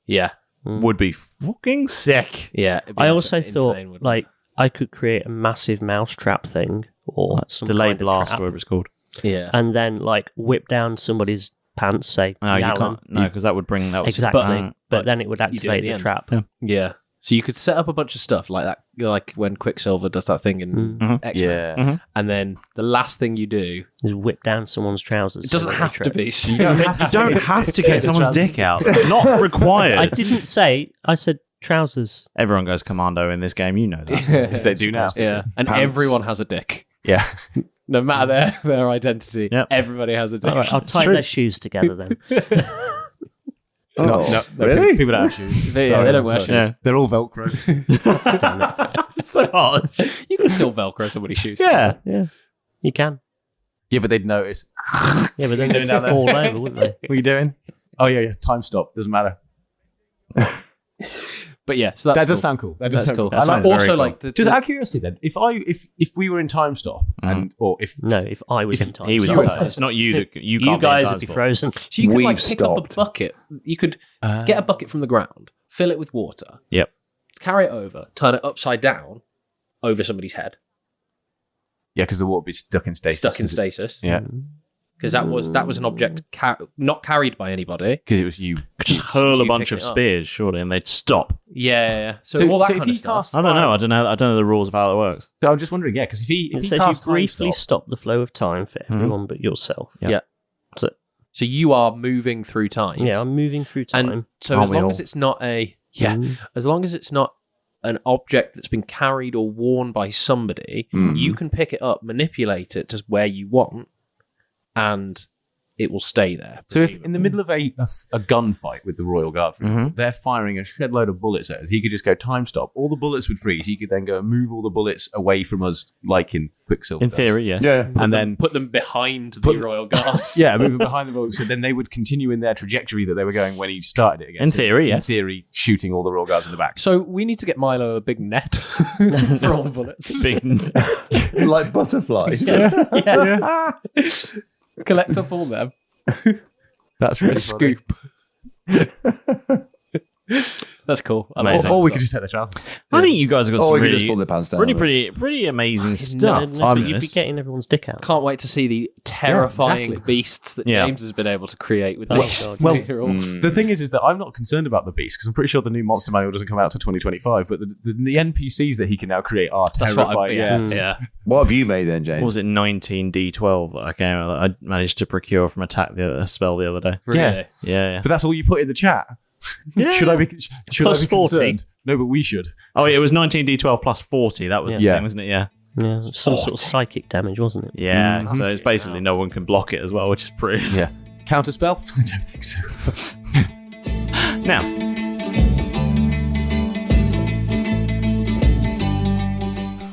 Yeah, would be fucking sick. yeah. it'd be I also insane, thought, wouldn't it? like, I could create a massive mouse trap thing or some Delay kind of blast, trap, or whatever it's called. yeah. and then like whip down somebody's pants, say, No, you Yallen. can't. No, because that would bring that. Exactly, but but then it would you do it at activate the the end. trap. Yeah. Yeah. So you could set up a bunch of stuff like that, like when Quicksilver does that thing in Mhm. X-Men. Yeah. And then the last thing you do, Is whip down someone's trousers. it so doesn't that they have to trip. be. So You don't have to get someone's dick out. It's not required. I didn't say. I said trousers. Everyone goes commando in this game. You know that. They do now. Yeah. And Pants. everyone has a dick. Yeah. No matter their identity, Yep. everybody has a dick. All right, I'll tie their shoes together then. No, really? People don't have shoes. They, Sorry, they don't I'm wear sorry. shoes. They're all Velcro. so hard. You can still Velcro somebody's shoes. Yeah. Yeah, you can. Yeah, but they'd notice. Yeah, but then Doing they'd down there. fall over, wouldn't they? What are you doing? Oh, yeah. Time stop. Doesn't matter. But yeah, so that's That does cool. sound cool. That That's does sound cool. cool. That I like sounds very also cool. like the, Just out of curiosity, then, if we were in time stop and or if No, if I was in time, He was. stop. in time. It's not you that you. You can't guys be would be frozen. so you could We've like pick up stopped. a bucket. You could get a bucket from the ground, fill it with water, Yep. carry it over, turn it upside down over somebody's head, yeah, because the water would be stuck in stasis. stuck in stasis. Yeah, Because that was an object not carried by anybody. because it was you. Just hurl you a bunch pick of it up. spears, surely, and they'd stop. Yeah. So all that if kind he of stuff. cast I don't know. fire- I don't know the rules of how it works. So I'm just wondering, yeah, because if he It says you cast time briefly stop, stop the flow of time for everyone but yourself. Yeah. So, So you are moving through time. yeah, I'm moving through time. And so Aren't as we long all? as it's not Mm. as long as it's not an object that's been carried or worn by somebody, you can pick it up, manipulate it to where you want, and it will stay there. so if in the middle of a gunfight with the Royal Guard, for example, they're firing a shed load of bullets at us, he could just go time stop. All the bullets would freeze. He could then go and move all the bullets away from us, like in Quicksilver. In does. theory, yes. Yeah. and then put them behind the Royal Guard. yeah, move them behind the bullets. So then they would continue in their trajectory that they were going when he started it again. In So theory, in yes. theory, shooting all the Royal Guards in the back. So we need to get Milo a big net for all the bullets. Like butterflies. Yeah. Collect up all them. That's A scoop. That's cool. Amazing. Or we could just take the trousers. I think you guys have got some we could really, just pull their pants down. pretty amazing stuff. You'd be getting everyone's dick out. Can't wait to see the terrifying exactly. beasts that James has been able to create with Oh, these God. Well, rules. the thing is that I'm not concerned about the beast because I'm pretty sure the new monster manual doesn't come out to 2025. But the NPCs that he can now create are That's what terrifying. yeah. What have you made then, James? What was it, 19D12 that I managed to procure from a spell the other day? Really? Yeah. But that's all you put in the chat. Should I be Plus 40. concerned? No, but we should. Oh, it was 19D12 plus 40. That was the thing, wasn't it? Yeah. Yeah, some sort of psychic damage, wasn't it? Yeah. So it's basically no one can block it as well, which is pretty. Yeah. Counterspell? I don't think so. Now,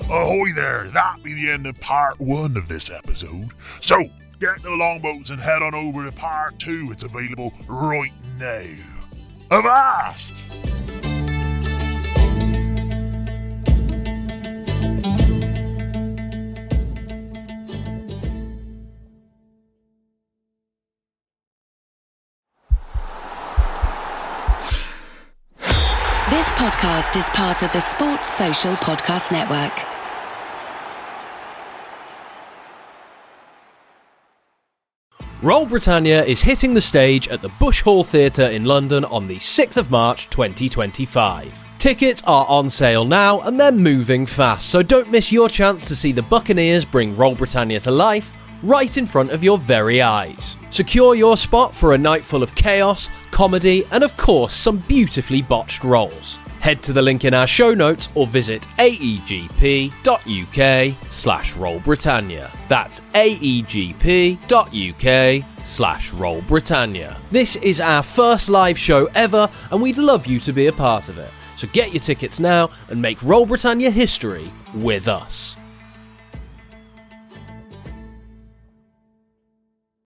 ahoy there, that be the end of part 1 of this episode. So, get the longboats and head on over to part 2. It's available right now. Avast! This podcast is part of the Sports Social Podcast Network. Roll Britannia is hitting the stage at the Bush Hall Theatre in London on the 6th of March 2025. Tickets are on sale now and they're moving fast, so don't miss your chance to see the Buccaneers bring Roll Britannia to life right in front of your very eyes. Secure your spot for a night full of chaos, comedy, and of course some beautifully botched rolls. Head to the link in our show notes or visit aegp.uk/rollbritannia. That's aegp.uk/rollbritannia. This is our first live show ever and we'd love you to be a part of it. So get your tickets now and make Roll Britannia history with us.